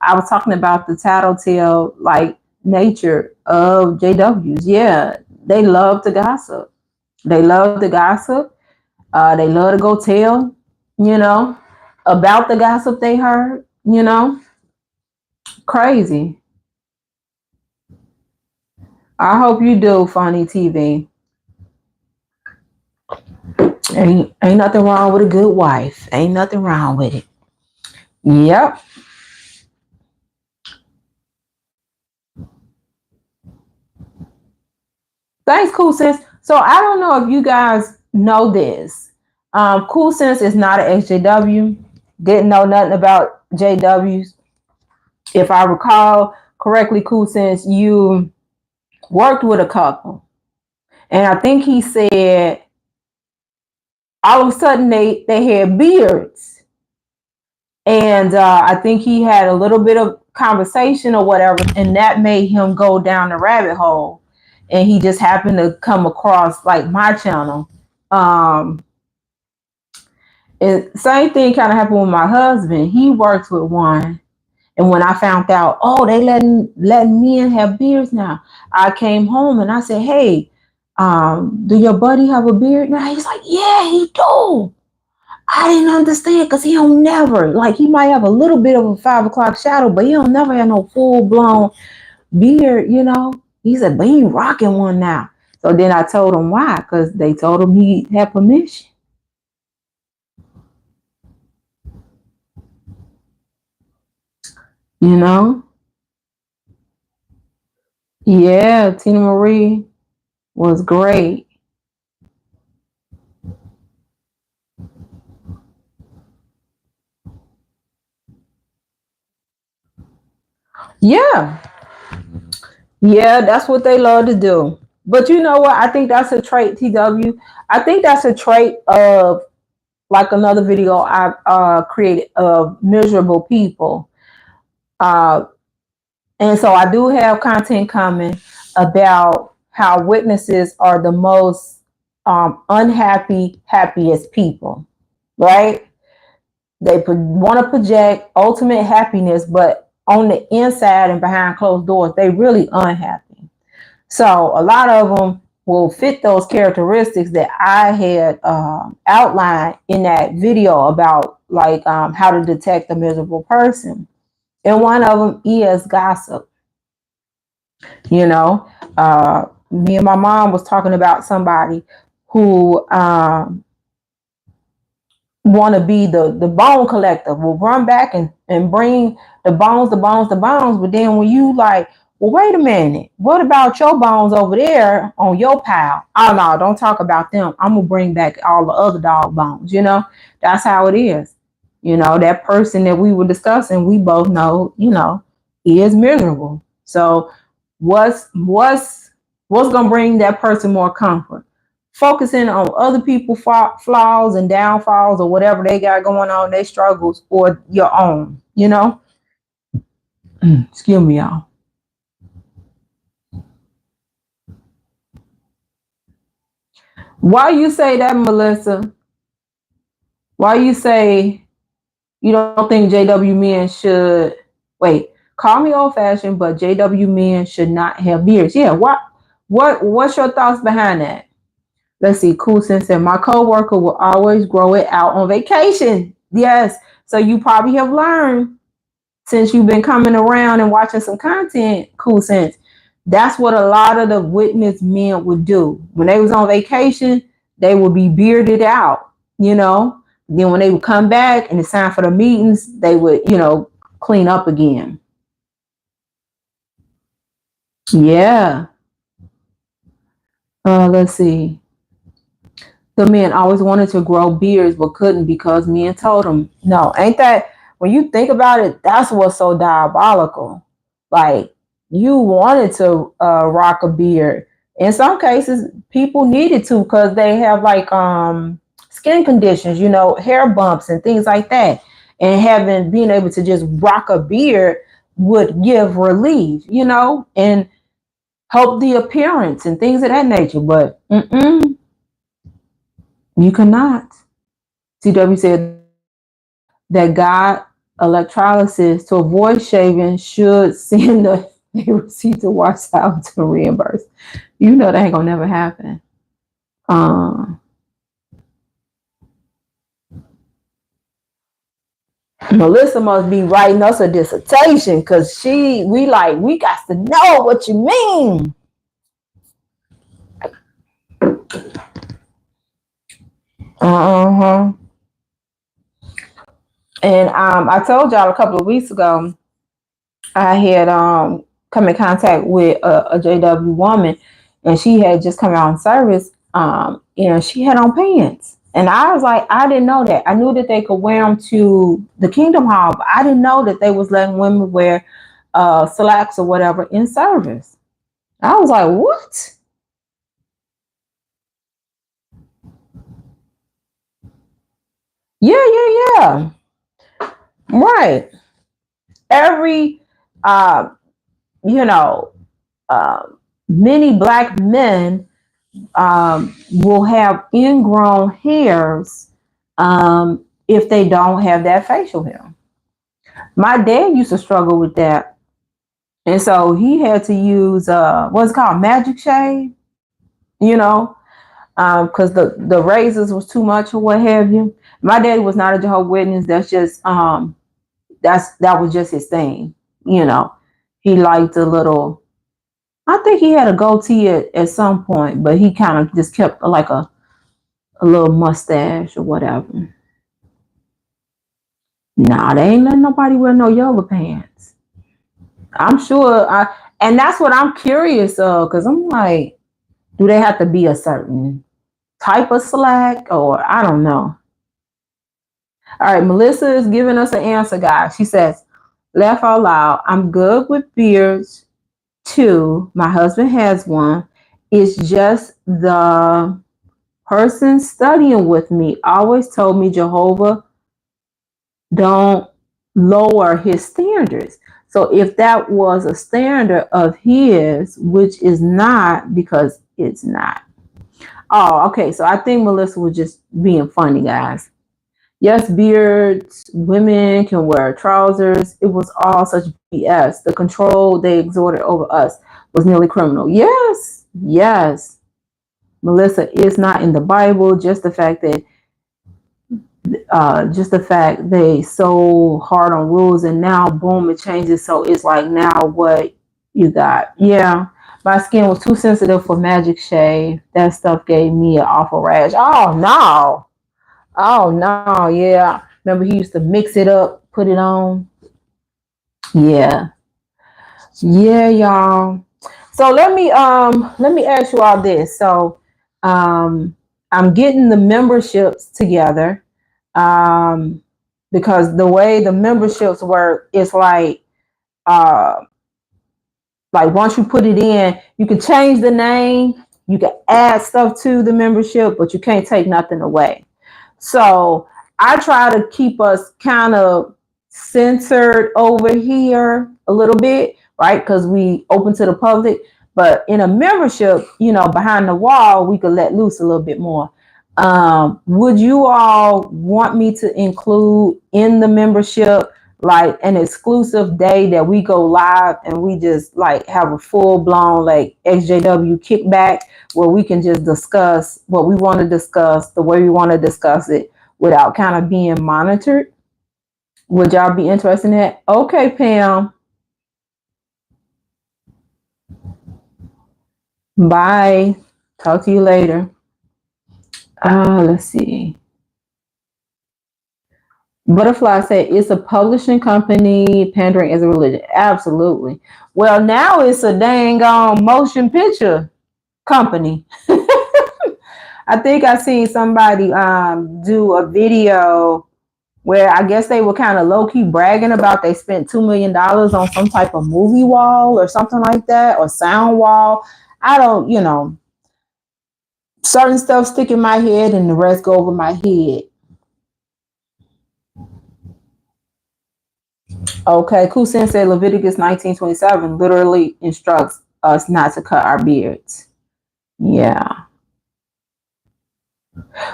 I was talking about the tattletale like nature of JWs. Yeah, they love to gossip. They love to gossip. They love to go tell, you know, about the gossip they heard. Crazy. I hope you do, Funny TV. Ain't nothing wrong with a good wife. Ain't nothing wrong with it. Yep. Thanks, Cool Sense. So I don't know if you guys know this. Cool Sense is not an XJW. Didn't know nothing about JWs. If I recall correctly, Cool Sense, you worked with a couple. And I think he said all of a sudden they had beards. And I think he had a little bit of conversation or whatever, and that made him go down the rabbit hole. And he just happened to come across like my channel. And same thing kind of happened with my husband. He works with one. And when I found out, oh, they letting men have beards now, I came home and I said, hey, do your buddy have a beard now? He's like, yeah, he do. I didn't understand because he don't never, like he might have a little bit of a 5 o'clock shadow, but he don't never have no full blown beard. He said, but he rocking one now. So then I told him why, because they told him he had permission. You know? Yeah, Tina Marie was great. Yeah. Yeah, that's what they love to do. But you know what? I think that's a trait, TW. I think that's a trait of like another video I created of miserable people. Uh, and so I do have content coming about how witnesses are the most unhappy, happiest people, right? They want to project ultimate happiness, but on the inside and behind closed doors, they really unhappy. So a lot of them will fit those characteristics that I had outlined in that video about like how to detect a miserable person. And one of them is gossip. You know, me and my mom was talking about somebody who want to be the bone collector, will run back and bring the bones. But then when you like, well, wait a minute, what about your bones over there on your pile? Oh no, don't talk about them. I'm gonna bring back all the other dog bones. You know, that's how it is. You know, that person that we were discussing, we both know, you know, is miserable. So what's gonna bring that person more comfort? Focusing on other people's flaws and downfalls or whatever they got going on, their struggles, or your own, you know? Excuse me, y'all. Why you say that, Melissa? Why you say you don't think JW men should wait? Call me old fashioned, but JW men should not have beards. Yeah, what's your thoughts behind that? Let's see. Cool Sense said my coworker will always grow it out on vacation. Yes. So you probably have learned since you've been coming around and watching some content, Cool Sense. That's what a lot of the witness men would do. When they was on vacation, they would be bearded out, you know. Then when they would come back and it's time for the meetings, they would, you know, clean up again. Yeah. Let's see. The men always wanted to grow beards but couldn't because men told them no. Ain't that when you think about it? That's what's so diabolical. Like you wanted to rock a beard. In some cases, people needed to because they have like skin conditions, you know, hair bumps and things like that. And having being able to just rock a beard would give relief, you know, and help the appearance and things of that nature. But you cannot. CW said that God electrolysis to avoid shaving should send a receipt to watch out to reimburse. You know that ain't gonna never happen. Melissa must be writing us a dissertation because we got to know what you mean. Uh-huh. And I told y'all a couple of weeks ago, I had come in contact with a JW woman, and she had just come out on service, and she had on pants. And I was like, I didn't know that. I knew that they could wear them to the Kingdom Hall, but I didn't know that they was letting women wear slacks or whatever in service. I was like, what? Yeah, yeah, yeah. Right. Every, uh, you know, uh, many black men will have ingrown hairs if they don't have that facial hair. My dad used to struggle with that. And so he had to use what's called magic shave, you know, because the razors was too much or what have you. My daddy was not a Jehovah's Witness. That's just that was just his thing, you know. He liked a little I think he had a goatee at some point, but he kind of just kept like a little mustache or whatever. Nah, they ain't letting nobody wear no yoga pants. I'm sure and that's what I'm curious of, because I'm like, do they have to be a certain type of slack, or I don't know. All right, Melissa is giving us an answer, guys. She says, laugh out loud. I'm good with beards too. My husband has one. It's just the person studying with me always told me Jehovah don't lower his standards. So if that was a standard of his, which is not, because it's not. Oh, okay. So I think Melissa was just being funny, guys. Yes, beards, women can wear trousers. It was all such BS. The control they exerted over us was nearly criminal. Yes, yes. Melissa, is not in the Bible. Just the fact they so hard on rules, and now boom, it changes. So it's like, now what you got? Yeah, my skin was too sensitive for magic shave. That stuff gave me an awful rash. Oh no. Oh no, yeah. Remember he used to mix it up, put it on. Yeah. Yeah, y'all. So let me ask you all this. So I'm getting the memberships together. Um because the way the memberships work is uh like once you put it in, you can change the name, you can add stuff to the membership, but you can't take nothing away. So I try to keep us kind of censored over here a little bit, right? Because we open to the public. But in a membership, behind the wall, we could let loose a little bit more. Would you all want me to include in the membership like an exclusive day that we go live and we just like have a full blown like XJW kickback where we can just discuss what we want to discuss the way we want to discuss it without kind of being monitored? Would y'all be interested in that? Okay, Pam. Bye. Talk to you later. Let's see. Butterfly said it's a publishing company pandering as a religion. Absolutely. Well, now it's a dang on motion picture company. I think I seen somebody do a video where I guess they were kind of low key bragging about they spent $2 million on some type of movie wall or something like that, or sound wall. I don't, certain stuff stick in my head and the rest go over my head. Okay, Kusin said Leviticus 19:27 literally instructs us not to cut our beards. Yeah.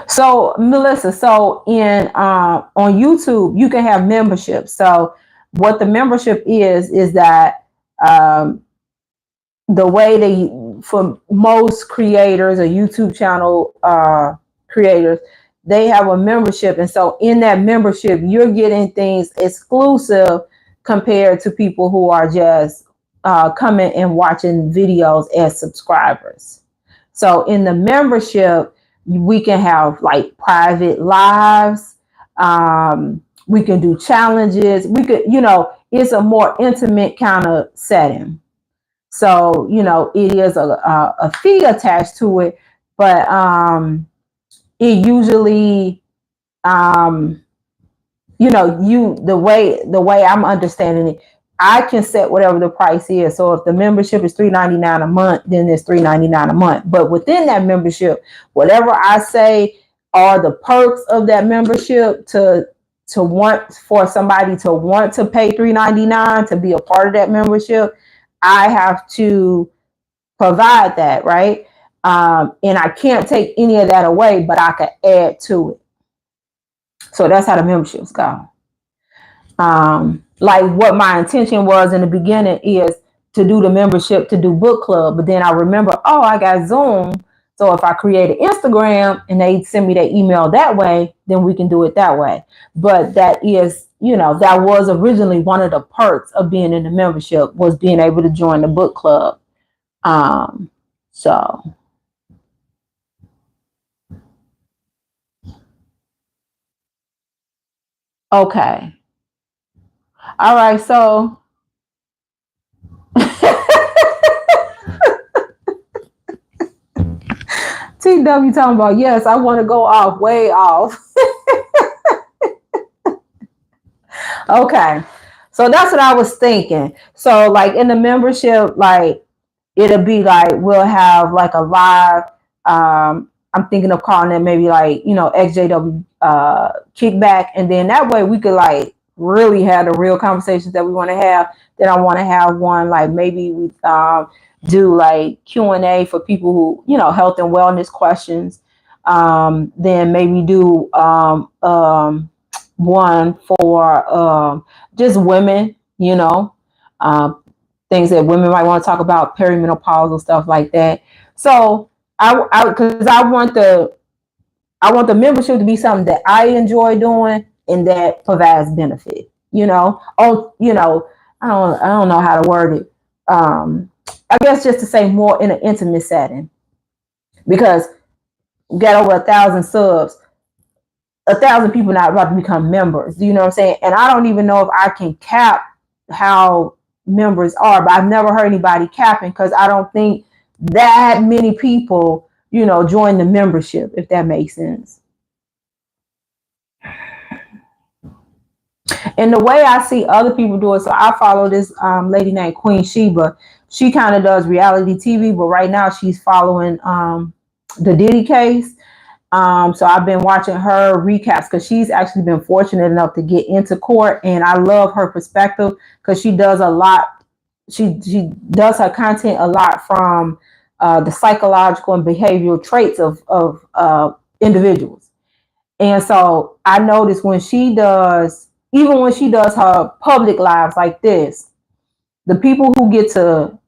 So Melissa, so in on YouTube, you can have membership. So what the membership is that the way for most creators or YouTube channel creators, they have a membership, and so in that membership, you're getting things exclusive compared to people who are just coming and watching videos as subscribers. So in the membership, we can have like private lives. We can do challenges. We could, it's a more intimate kind of setting. So, it is a fee attached to it, but it usually, the way I'm understanding it, I can set whatever the price is. So if the membership is $3.99 a month, then it's $3.99 a month. But within that membership, whatever I say are the perks of that membership to want for somebody to want to pay $3.99 to be a part of that membership, I have to provide that, right? And I can't take any of that away, but I can add to it. So that's how the memberships go. Like what my intention was in the beginning is to do the membership to do book club, but then I remember, oh, I got Zoom. So if I create an Instagram and they send me their email that way, then we can do it that way. But that is, that was originally one of the perks of being in the membership, was being able to join the book club. So okay. All right, so TW talking about, yes, I want to go off, way off. Okay. So that's what I was thinking. So like in the membership, like it'll be like we'll have like a live, I'm thinking of calling it maybe like, XJW kickback, and then that way we could like really have the real conversations that we want to have. Then I want to have one like maybe we do like Q&A for people who, health and wellness questions. Then maybe do one for just women, um, things that women might want to talk about, perimenopause and stuff like that. So because I want the membership to be something that I enjoy doing and that provides benefit. I don't know how to word it. I guess just to say more in an intimate setting, because we got over 1,000 subs. 1,000 people not about to become members. You know what I'm saying? And I don't even know if I can cap how members are, but I've never heard anybody capping, because I don't think that many people, join the membership, if that makes sense. And the way I see other people do it, so I follow this lady named Queen Sheba. She kind of does reality TV, but right now she's following the Diddy case. So I've been watching her recaps, because she's actually been fortunate enough to get into court, and I love her perspective, because she does a lot. She does her content a lot from the psychological and behavioral traits of individuals. And so I noticed when she does, even when she does her public lives like this, the people who get to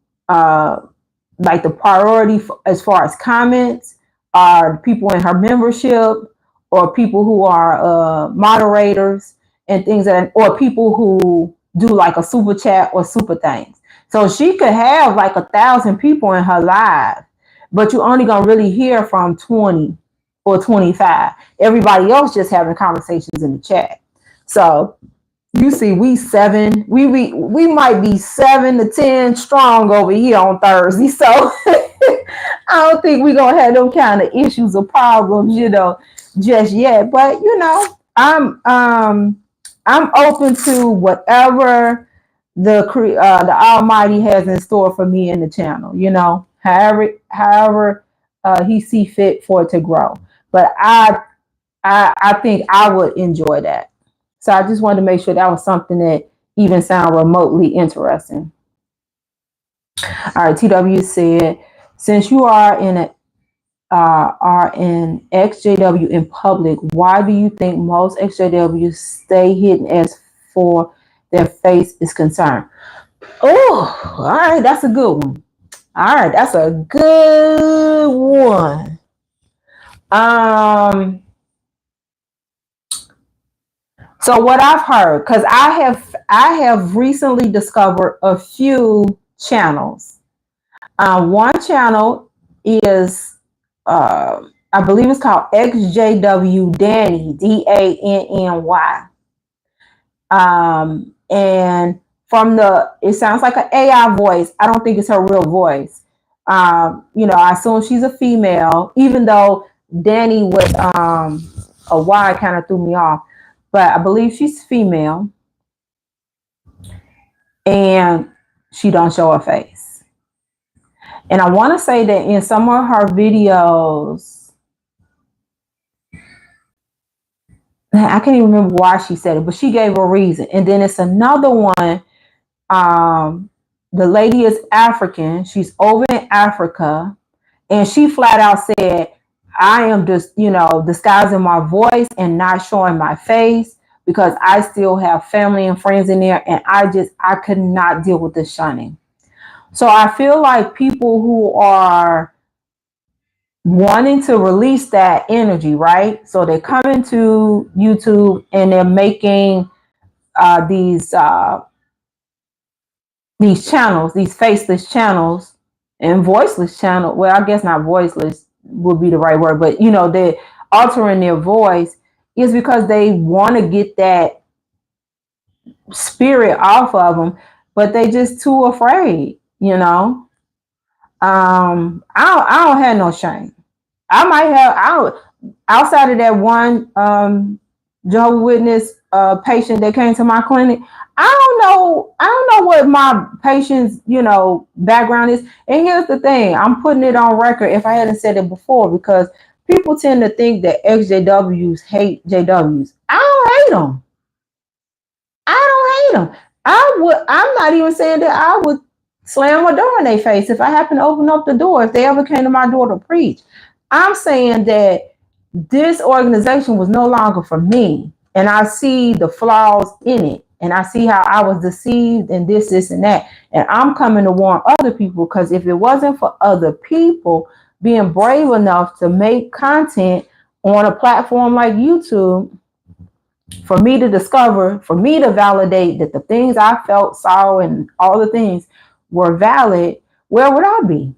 like the priority as far as comments are people in her membership, or people who are moderators and things or people who do like a super chat or super things. So she could have like 1,000 people in her live, but you're only gonna really hear from 20 or 25. Everybody else just having conversations in the chat. So you see, we might be 7 to 10 strong over here on Thursday. So I don't think we're gonna have them kind of issues or problems, just yet. But I'm open to whatever the Almighty has in store for me in the channel. However He see fit for it to grow. But I think I would enjoy that. So I just wanted to make sure that was something that even sound remotely interesting. All right, TW said, since you are in XJW in public, why do you think most XJWs stay hidden as for their face is concerned? Oh, all right, that's a good one. All right, that's a good one. So what I've heard, because I have recently discovered a few channels. One channel is I believe it's called XJW Danny, DANNY. And from it sounds like an AI voice. I don't think it's her real voice. I assume she's a female, even though Danny with a Y kind of threw me off. But I believe she's female, and she don't show her face. And I want to say that in some of her videos, I can't even remember why she said it, but she gave a reason. And then it's another one. The lady is African. She's over in Africa, and she flat out said, I am just, disguising my voice and not showing my face, because I still have family and friends in there, and I could not deal with the shunning. So I feel like people who are wanting to release that energy, right? So they're coming to YouTube and they're making these channels, these faceless channels, and voiceless channel. Well, I guess not voiceless would be the right word, but they're altering their voice is because they want to get that spirit off of them, but they just too afraid. I don't have no shame. I might have. I don't. Outside of that one Jehovah's Witness patient that came to my clinic, I don't know. I don't know what my patient's background is. And here's the thing: I'm putting it on record if I hadn't said it before, because people tend to think that XJWs hate JWs. I don't hate them. I don't hate them. I'm not even saying that I would slam a door in their face if I happen to open up the door, if they ever came to my door to preach. I'm saying that this organization was no longer for me. And I see the flaws in it. And I see how I was deceived and this, and that. And I'm coming to warn other people, because if it wasn't for other people being brave enough to make content on a platform like YouTube, for me to discover, for me to validate that the things I felt, saw, and all the things were valid, where would I be?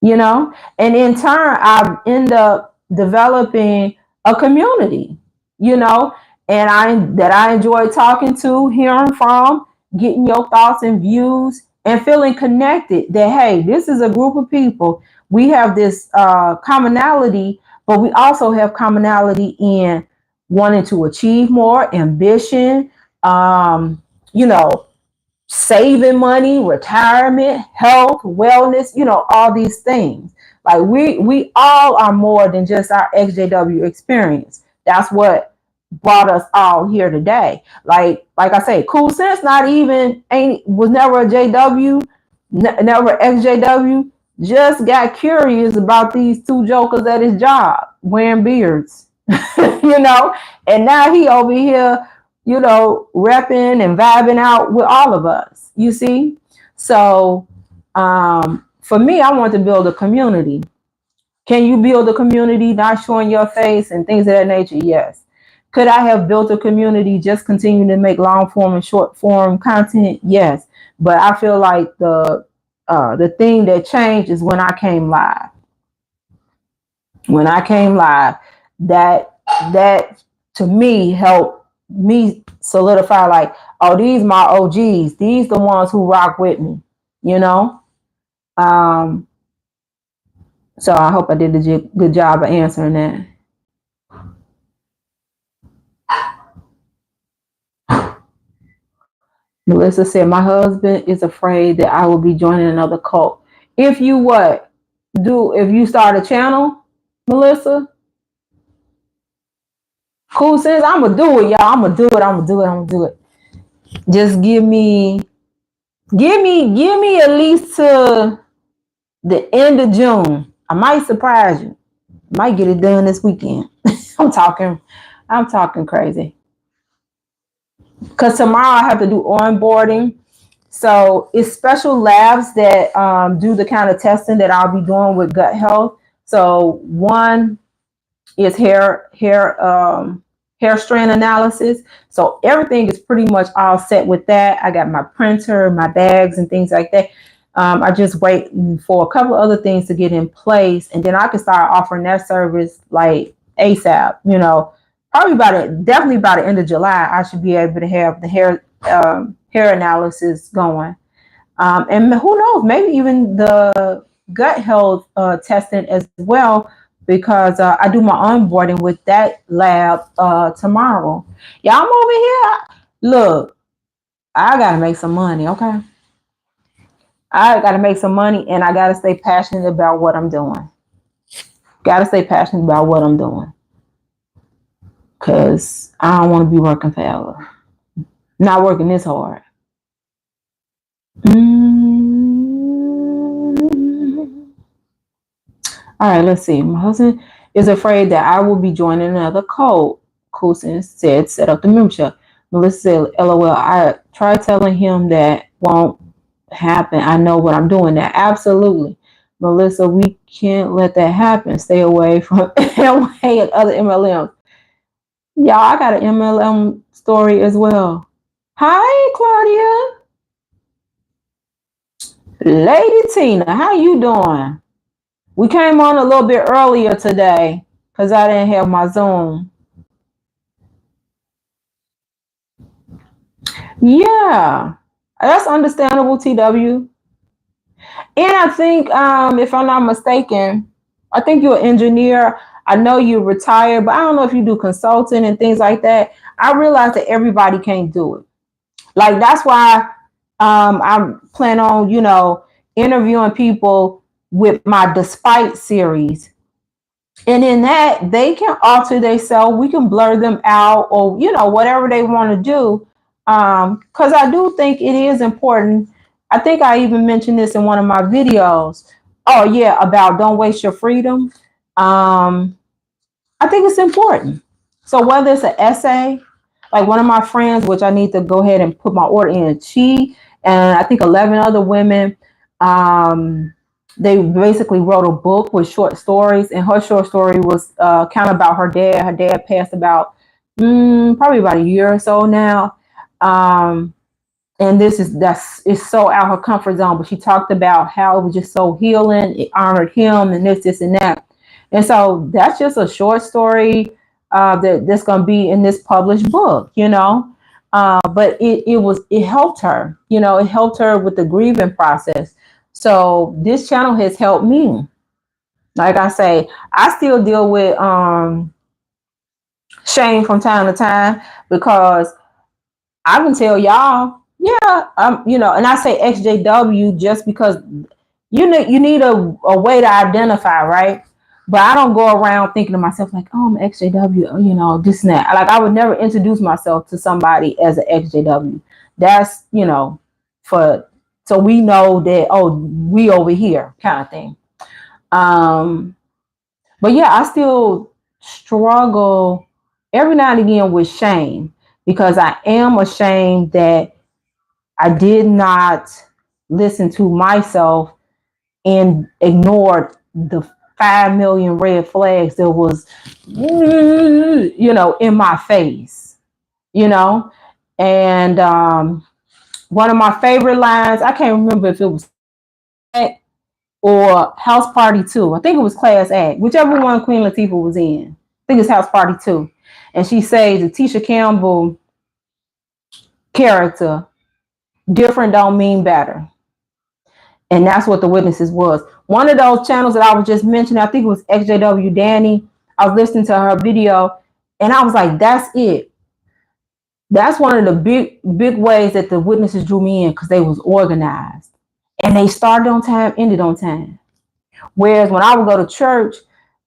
And in turn, I end up developing a community, and I enjoy talking to, hearing from, getting your thoughts and views, and feeling connected that, hey, this is a group of people. We have this commonality, but we also have commonality in wanting to achieve more, ambition, you know, saving money, retirement, health, wellness, all these things. Like we all are more than just our XJW experience. That's what brought us all here today. Like I say, Cool Sense was never a JW, never XJW. Just got curious about these two jokers at his job wearing beards, and now he over here repping and vibing out with all of us, you see? So for me, I want to build a community. Can you build a community not showing your face and things of that nature? Yes. Could I have built a community just continuing to make long form and short form content? Yes. But I feel like the thing that changed is when I came live. When I came live, that to me helped me solidify, like, oh, these my OGs. These the ones who rock with me, So I hope I did a good job of answering that. Melissa said, my husband is afraid that I will be joining another cult. If you if you start a channel, Melissa? Cool Sense, I'm going to do it, y'all. I'm going to do it. Just give me at least to the end of June. I might surprise you. Might get it done this weekend. I'm talking crazy. Because tomorrow I have to do onboarding. So it's special labs that do the kind of testing that I'll be doing with gut health. So one is hair strand analysis. So everything is pretty much all set with that. I got my printer, my bags, and things like that. I just wait for a couple of other things to get in place, and then I can start offering that service like ASAP. Definitely by the end of July, I should be able to have the hair analysis going. And who knows, maybe even the gut health testing as well, because I do my onboarding with that lab tomorrow. Yeah, I'm over here. Look, I got to make some money, okay? I got to make some money, and I got to stay passionate about what I'm doing. Because I don't want to be working forever. Not working this hard. All right, let's see. My husband is afraid that I will be joining another cult. Coulson said, set up the membership. Melissa said, LOL, I tried telling him that won't happen. I know what I'm doing now. Absolutely. Melissa, we can't let that happen. Stay away from LA and other MLMs. Y'all, I got an MLM story as well. Hi, Claudia. Lady Tina, how you doing? We came on a little bit earlier today because I didn't have my Zoom. Yeah, that's understandable, TW. And I think, if I'm not mistaken, I think you're an engineer. I know you're retired, but I don't know if you do consulting and things like that. I realize that everybody can't do it. Like that's why I plan on, interviewing people with my Despite series. And in that, they can alter themselves. We can blur them out or, whatever they want to do. Because I do think it is important. I think I even mentioned this in one of my videos. Oh, yeah, about don't waste your freedom. Um, I think it's important. So whether it's an essay, like one of my friends, which I need to go ahead and put my order in, she and I think 11 other women, um, they basically wrote a book with short stories, and her short story was kind of about her dad. Her dad passed about probably about a year or so now. Um, and that's it's so out her comfort zone, but she talked about how it was just so healing, it honored him and this and that. And so that's just a short story that's going to be in this published book, but it helped her, it helped her with the grieving process. So this channel has helped me. Like I say, I still deal with shame from time to time because I can tell y'all, yeah, and I say XJW just because you need a way to identify, right? But I don't go around thinking to myself like, oh, I'm XJW, this and that. Like I would never introduce myself to somebody as an XJW. That's, for so we know that, oh, we over here kind of thing. But yeah, I still struggle every now and again with shame because I am ashamed that I did not listen to myself and ignored the 5 million red flags that was, in my face, And one of my favorite lines, I can't remember if it was or House Party 2. I think it was Class Act, whichever one Queen Latifah was in. I think it's House Party 2. And she says the Tisha Campbell character, different don't mean better. And that's what the witnesses was. One of those channels that I was just mentioning, I think it was XJW Danny. I was listening to her video and I was like, that's it. That's one of the big ways that the witnesses drew me in because they was organized. And they started on time, ended on time. Whereas when I would go to church,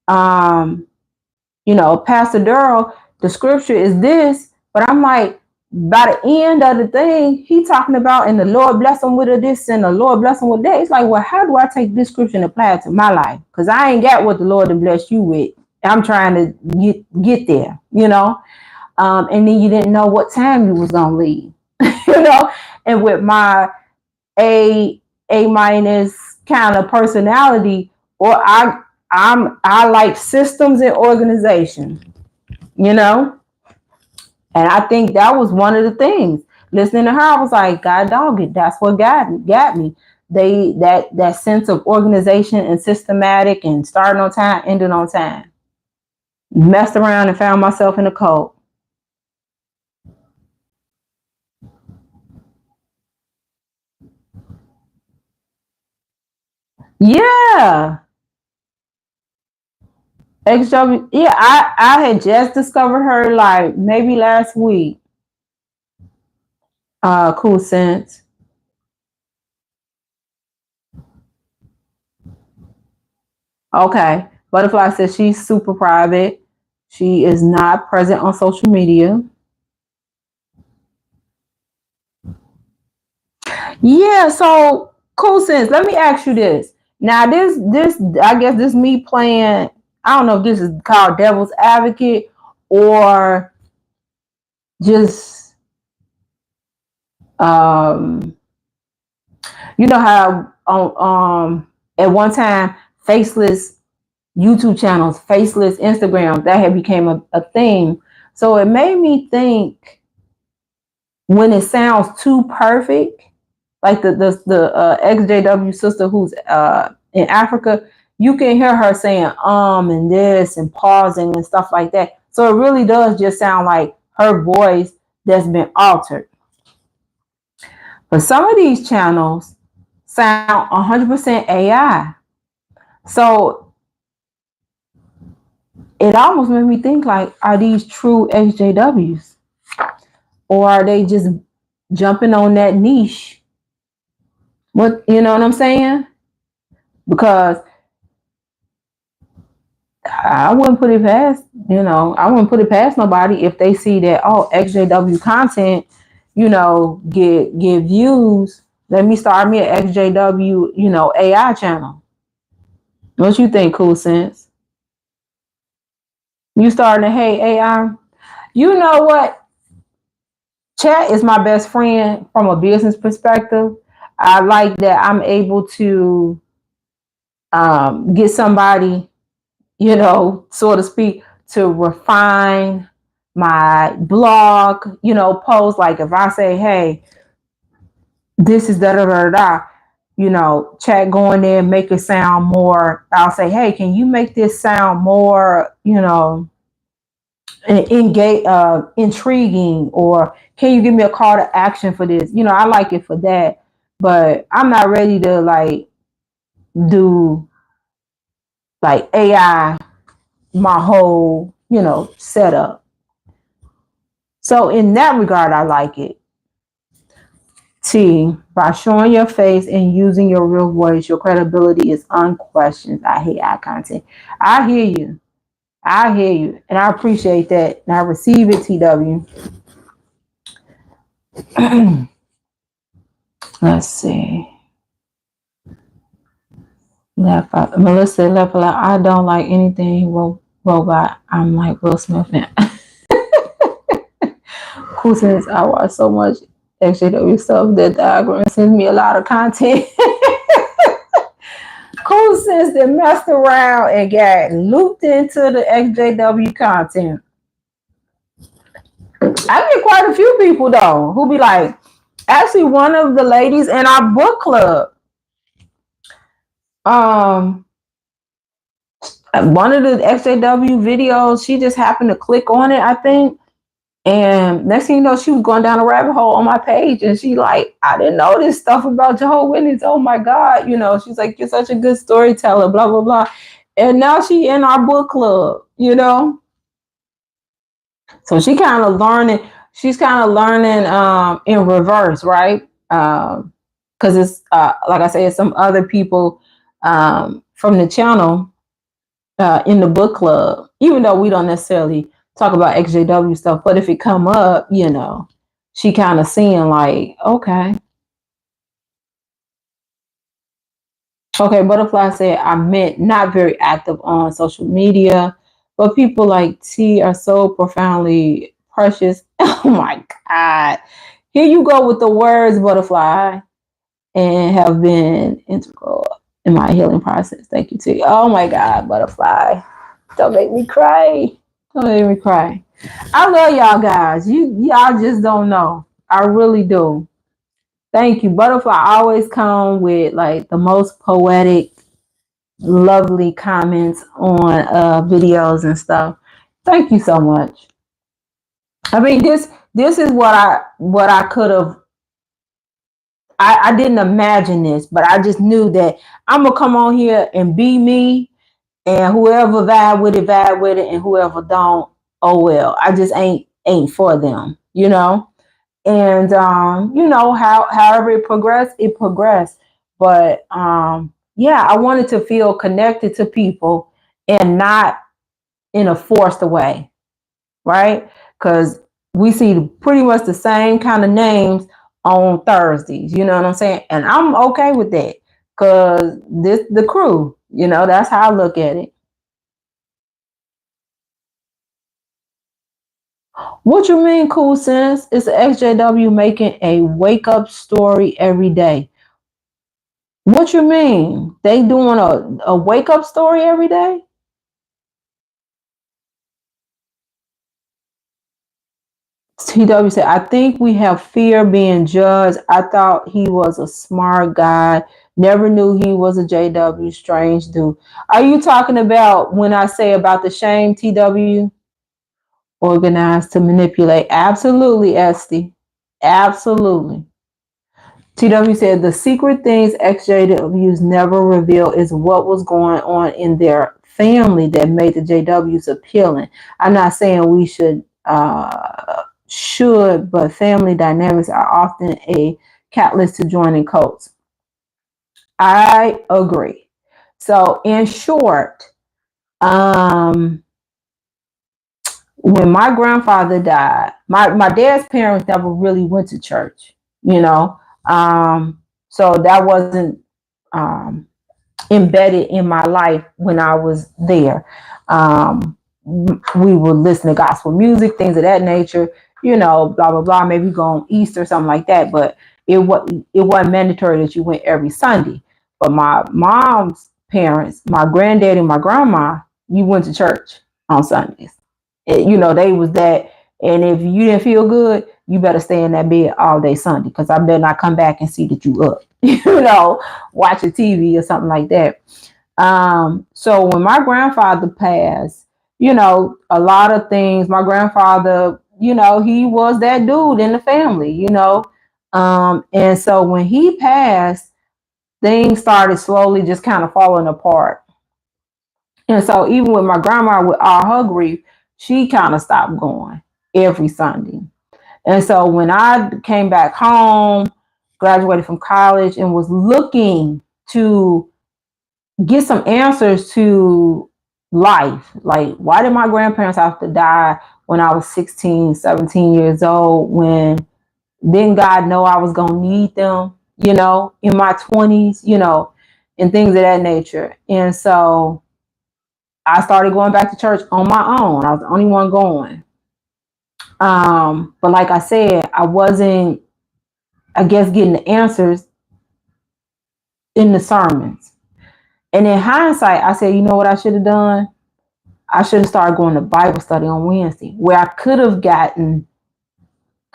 Pastor Durrell, the scripture is this, but I'm like, by the end of the thing, he talking about, and the Lord bless him with this, and the Lord bless him with that. It's like, well, how do I take this scripture and apply it to my life? Because I ain't got what the Lord has blessed you with. I'm trying to get there, and then you didn't know what time you was gonna leave, And with my A minus kind of personality, or I like systems and organization, And I think that was one of the things. Listening to her, I was like, God dog it. That's what got me. That sense of organization and systematic and starting on time, ending on time. Messed around and found myself in a cult. Yeah. XW. Yeah, I had just discovered her like maybe last week. Cool Sense. Okay. Butterfly says she's super private. She is not present on social media. Yeah, so Cool Sense. Let me ask you this. Now, this, I guess this me playing. I don't know if this is called devil's advocate or just, um, how at one time faceless YouTube channels, faceless Instagram, that had became a thing. So it made me think when it sounds too perfect, like the XJW sister who's in Africa, you can hear her saying and this and pausing and stuff like that. So it really does just sound like her voice that's been altered. But some of these channels sound 100% AI. So it almost made me think like, are these true XJWs? Or are they just jumping on that niche? What, you know what I'm saying? Because I wouldn't put it past, I wouldn't put it past nobody if they see that, oh, XJW content, get views. Let me start me an XJW, AI channel. What you think, Cool Sense? You starting to hate AI? You know what? Chat is my best friend from a business perspective. I like that I'm able to get somebody, so to speak, to refine my blog, post. Like if I say, hey, this is da da da da, chat, go in there and make it sound more. I'll say, hey, can you make this sound more, engage, intriguing, or can you give me a call to action for this? I like it for that, but I'm not ready to like do like AI my whole, setup. So in that regard, I like it. T, by showing your face and using your real voice, your credibility is unquestioned. I hate eye content. I hear you. And I appreciate that. And I receive it, TW. Let's see. Melissa left. I don't like anything robot. I'm like Will Smith now. Cool Sense, I watch so much XJW stuff that the algorithm sends me a lot of content. Cool Sense that messed around and got looped into the XJW content. I get quite a few people though who be like, actually one of the ladies in our book club, one of the XJW videos, she just happened to click on it, I think. And next thing you know, she was going down a rabbit hole on my page, and she like, I didn't know this stuff about Jehovah's Witness. Oh my God, she's like, you're such a good storyteller, blah blah blah. And now she in our book club, So she kind of learning. She's kind of learning in reverse, right? Because it's like I said, some other people from the channel in the book club, even though we don't necessarily talk about XJW stuff, but if it come up, she kind of seeing like, okay. Butterfly said, I meant not very active on social media, but people like T are so profoundly precious. Oh my God. Here you go with the words, Butterfly, and have been integral in my healing process. Thank you, T. Oh my God, Butterfly. Don't make me cry. Don't make me cry. I love y'all guys. Y'all just don't know. I really do. Thank you. Butterfly always come with like the most poetic, lovely comments on videos and stuff. Thank you so much. I mean, this is what I could have. I didn't imagine this, but I just knew that I'm gonna come on here and be me, and whoever vibe with it, and whoever don't, oh well. I just ain't for them, And however it progressed. But yeah, I wanted to feel connected to people and not in a forced way, right? Because we see pretty much the same kind of names on Thursdays, you know what I'm saying? And I'm okay with that because the crew, that's how I look at it. What you mean, Cool Sense? It's the XJW making a wake up story every day. What you mean? They doing a wake up story every day? TW said, I think we have fear being judged. I thought he was a smart guy. Never knew he was a JW. Strange dude. Are you talking about when I say about the shame, TW? Organized to manipulate. Absolutely, Esty. Absolutely. TW said the secret things ex-JWs never reveal is what was going on in their family that made the JWs appealing. I'm not saying we should, but family dynamics are often a catalyst to joining cults. I agree. So in short, when my grandfather died, my dad's parents never really went to church, you know. So that wasn't um, embedded in my life when I was there. We would listen to gospel music, things of that nature, you know, blah blah blah. Maybe go on Easter, something like that. But it wasn't mandatory that you went every Sunday. But my mom's parents, my granddad and my grandma, you went to church on Sundays. You know, they was that. And if you didn't feel good, you better stay in that bed all day Sunday, because I better not come back and see that you up, you know, watching TV or something like that. So when my grandfather passed, you know, a lot of things, my grandfather, you know, he was that dude in the family, you know. And so when he passed, things started slowly just kind of falling apart. And so even with my grandma, with all her grief, she kind of stopped going every Sunday. And so when I came back home, graduated from college, and was looking to get some answers to life, like why did my grandparents have to die when I was 16, 17 years old? When didn't God know I was going to need them, you know, in my 20s, you know, and things of that nature. And so I started going back to church on my own. I was the only one going. But like I said, I wasn't, I guess, getting the answers in the sermons. And in hindsight, I said, you know what I should have done? I should have started going to Bible study on Wednesday, where I could have gotten,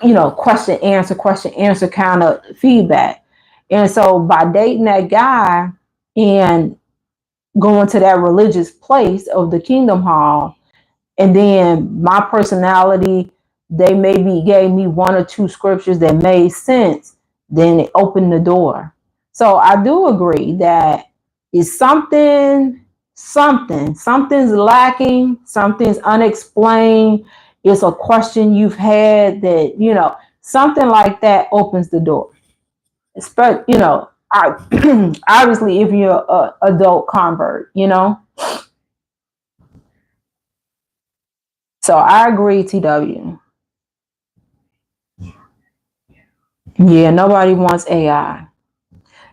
you know, question, answer kind of feedback. And so by dating that guy and going to that religious place of the Kingdom Hall, and then my personality, they maybe gave me one or two scriptures that made sense, then it opened the door. So I do agree that it's something's lacking, something's unexplained. It's a question you've had that, you know, something like that opens the door. Especially, you know, obviously if you're an adult convert, you know. So I agree, TW. Yeah, nobody wants AI.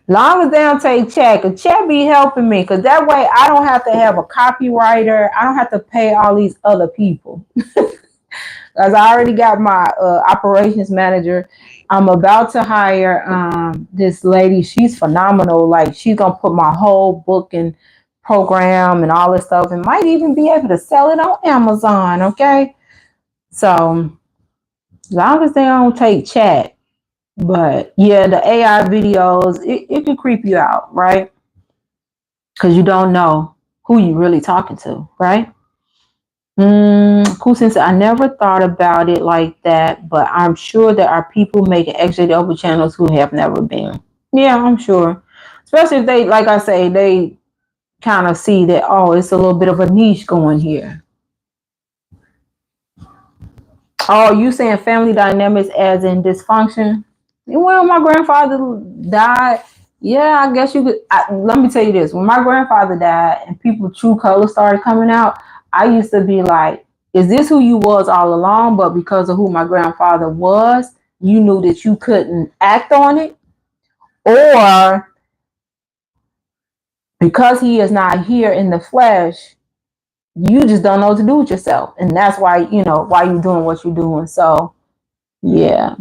Long as they don't take chat, because chat be helping me, because that way I don't have to have a copywriter. I don't have to pay all these other people. Because I already got my operations manager. I'm about to hire this lady. She's phenomenal. Like, she's going to put my whole booking program and all this stuff, and might even be able to sell it on Amazon, okay? So, as long as they don't take chat. But yeah, the AI videos, it can creep you out, right? Because you don't know who you really talking to, right? Cool. Since I never thought about it like that, but I'm sure there are people making XJW channels who have never been. Yeah, I'm sure. Especially if they, like I say, they kind of see that, oh, it's a little bit of a niche going here. Oh, you saying family dynamics as in dysfunction? Well, my grandfather died. Yeah, I guess you could. Let me tell you this: when my grandfather died and people true colors started coming out, I used to be like, "Is this who you was all along?" But because of who my grandfather was, you knew that you couldn't act on it, or because he is not here in the flesh, you just don't know what to do with yourself, and that's why why you're doing what you're doing. So, yeah.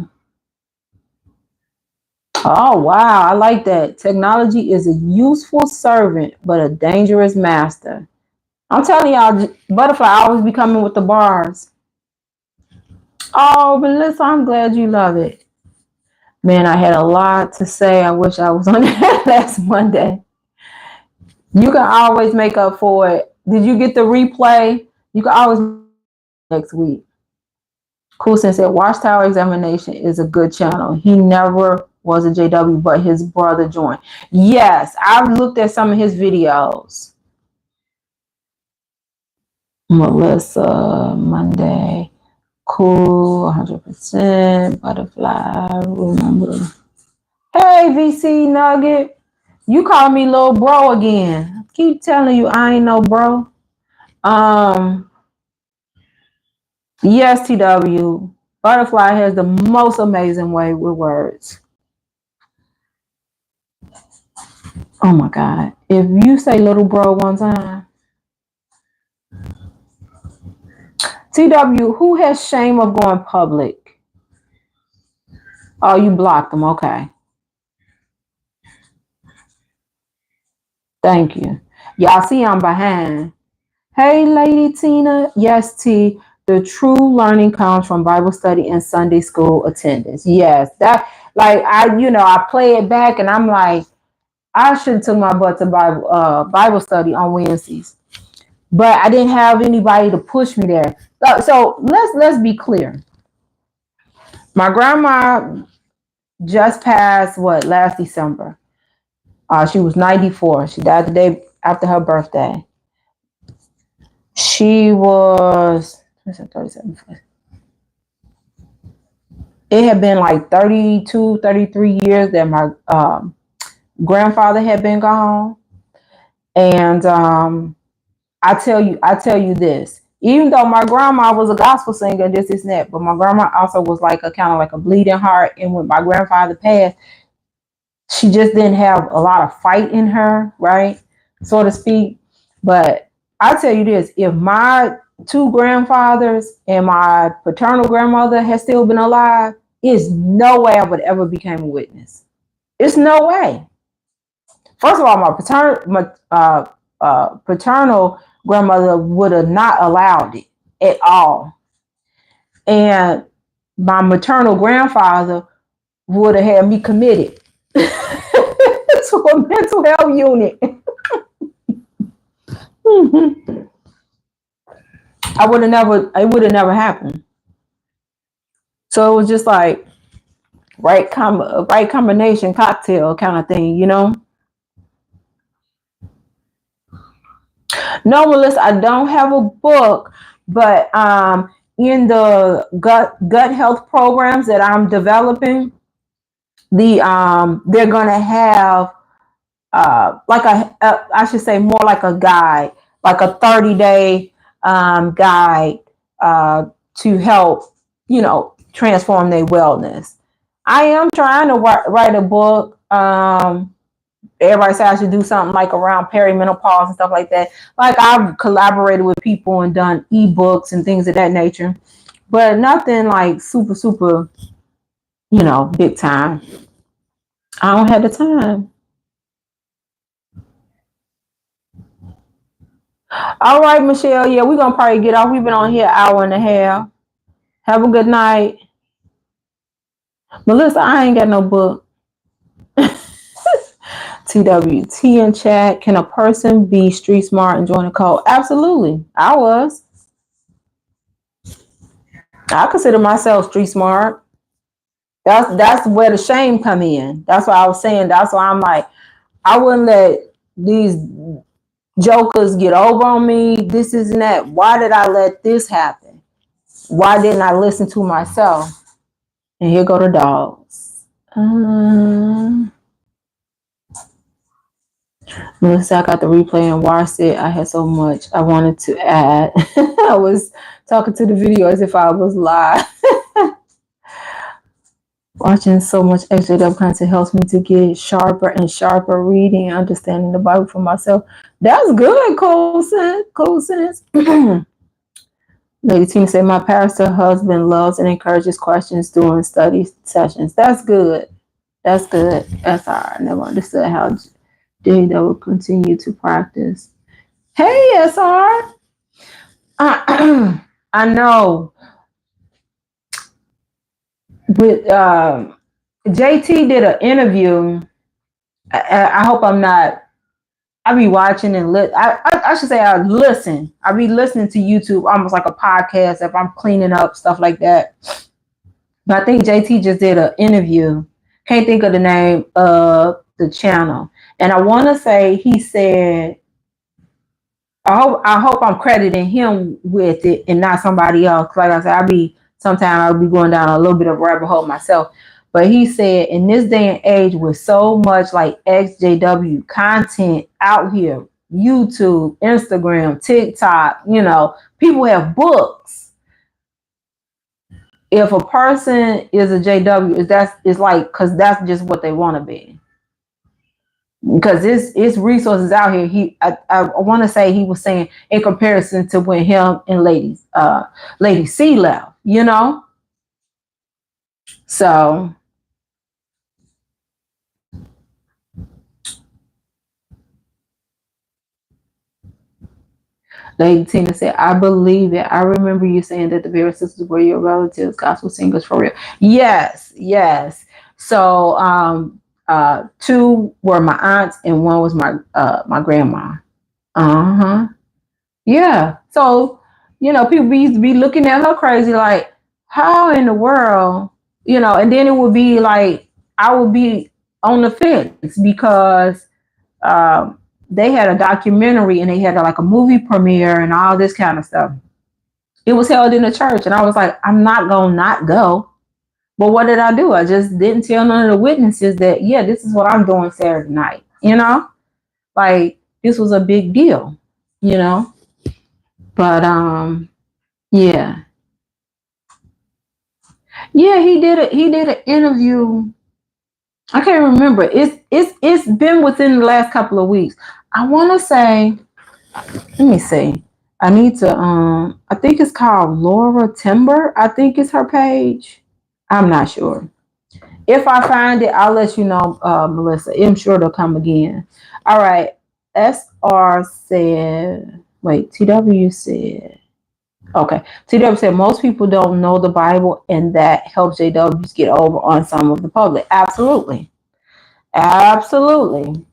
Oh, wow. I like that. Technology is a useful servant, but a dangerous master. I'm telling y'all, Butterfly always be coming with the bars. Oh, Melissa, I'm glad you love it. Man, I had a lot to say. I wish I was on that last Monday. You can always make up for it. Did you get the replay? You can always next week. Cool Sense said Watchtower Examination is a good channel. He never was a JW, but his brother joined. Yes, I've looked at some of his videos. Melissa, Monday. Cool, 100%. Butterfly, remember. Hey, VC Nugget. You call me little bro again. I keep telling you I ain't no bro. Yes, TW. Butterfly has the most amazing way with words. Oh my God. If you say little bro one time. TW, who has shame of going public? Oh, you blocked them. Okay. Thank you. Y'all see I'm behind. Hey, Lady Tina. Yes, T. The true learning comes from Bible study and Sunday school attendance. Yes, that I play it back and I'm like, I should have took my butt to Bible study on Wednesdays, but I didn't have anybody to push me there. So let's be clear. My grandma just passed last December. She was 94. She died the day after her birthday. She was 37. It had been like 32, 33 years that my grandfather had been gone. And I tell you this, even though my grandma was a gospel singer, this is that, but my grandma also was like a kind of like a bleeding heart. And when my grandfather passed, she just didn't have a lot of fight in her, right? So to speak. But I tell you this, if my two grandfathers and my paternal grandmother had still been alive, it's no way I would ever become a witness. It's no way. First of all, my paternal grandmother would have not allowed it at all. And my maternal grandfather would have had me committed to a mental health unit. It would have never happened. So it was just like right combination cocktail kind of thing, you know? No, Melissa, I don't have a book, but in the gut health programs that I'm developing, they're gonna have like I should say more like a guide, like a 30-day guide to help, transform their wellness. I am trying to write a book. Everybody says I should do something like around perimenopause and stuff like that. Like I've collaborated with people and done ebooks and things of that nature, but nothing like super, super, big time. I don't have the time. All right, Michelle. Yeah, we're gonna probably get off. We've been on here an hour and a half. Have a good night. Melissa, I ain't got no book. TWT in chat. Can a person be street smart and join a cult? Absolutely. I was. I consider myself street smart. That's where the shame come in. That's what I was saying. That's why I'm like, I wouldn't let these jokers get over on me. This isn't that. Why did I let this happen? Why didn't I listen to myself? And here go the dogs. Melissa, I got the replay and watched it. I had so much I wanted to add. I was talking to the video as if I was live. Watching so much XJW content helps me to get sharper and sharper reading and understanding the Bible for myself. That's good, Cool Sense. Lady Tina said, my pastor husband loves and encourages questions during study sessions. That's good. That's good. SR. I never understood how JW will continue to practice. Hey, SR. I know. with JT did an interview. I hope I'm not. I be watching and I should say I listen. I be listening to YouTube almost like a podcast if I'm cleaning up stuff like that. But I think JT just did an interview. Can't think of the name of the channel, and I want to say he said, I hope I'm crediting him with it and not somebody else. Like I said, sometimes I'll be going down a little bit of rabbit hole myself. But he said in this day and age with so much like XJW content out here, YouTube, Instagram, TikTok, people have books. If a person is a JW, it's like because that's just what they want to be. Because it's resources out here. I want to say he was saying in comparison to when him and Lady C left, So Lady Tina said, I believe it. I remember you saying that the Vera sisters were your relatives, gospel singers for real. Yes, yes. So two were my aunts and one was my grandma. Uh-huh. Yeah. So, people used to be looking at her crazy, like, how in the world, and then it would be like, I would be on the fence because they had a documentary and they had like a movie premiere and all this kind of stuff. It was held in the church, and I was like, I'm not going to not go. But what did I do? I just didn't tell none of the witnesses that, yeah, this is what I'm doing Saturday night, Like, this was a big deal, But yeah. Yeah, he did an interview. I can't remember. It's been within the last couple of weeks. I want to say, let me see. I need to I think it's called Laura Timber. I think it's her page. I'm not sure. If I find it, I'll let you know, Melissa. I'm sure they'll come again. All right. SR said, wait, TW said, okay. TW said most people don't know the Bible, and that helps JWs get over on some of the public. Absolutely. Absolutely.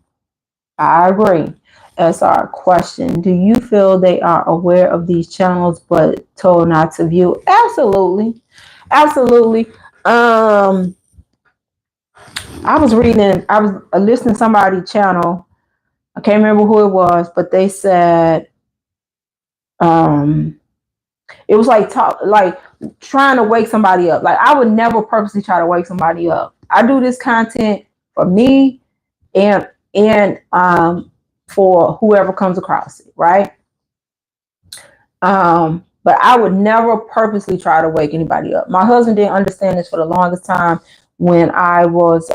I agree. SR question. Do you feel they are aware of these channels but told not to view? Absolutely. Absolutely. I was listening to somebody's channel. I can't remember who it was, but they said it was like trying to wake somebody up. Like, I would never purposely try to wake somebody up. I do this content for me and for whoever comes across it, right? But I would never purposely try to wake anybody up. My husband didn't understand this for the longest time when I was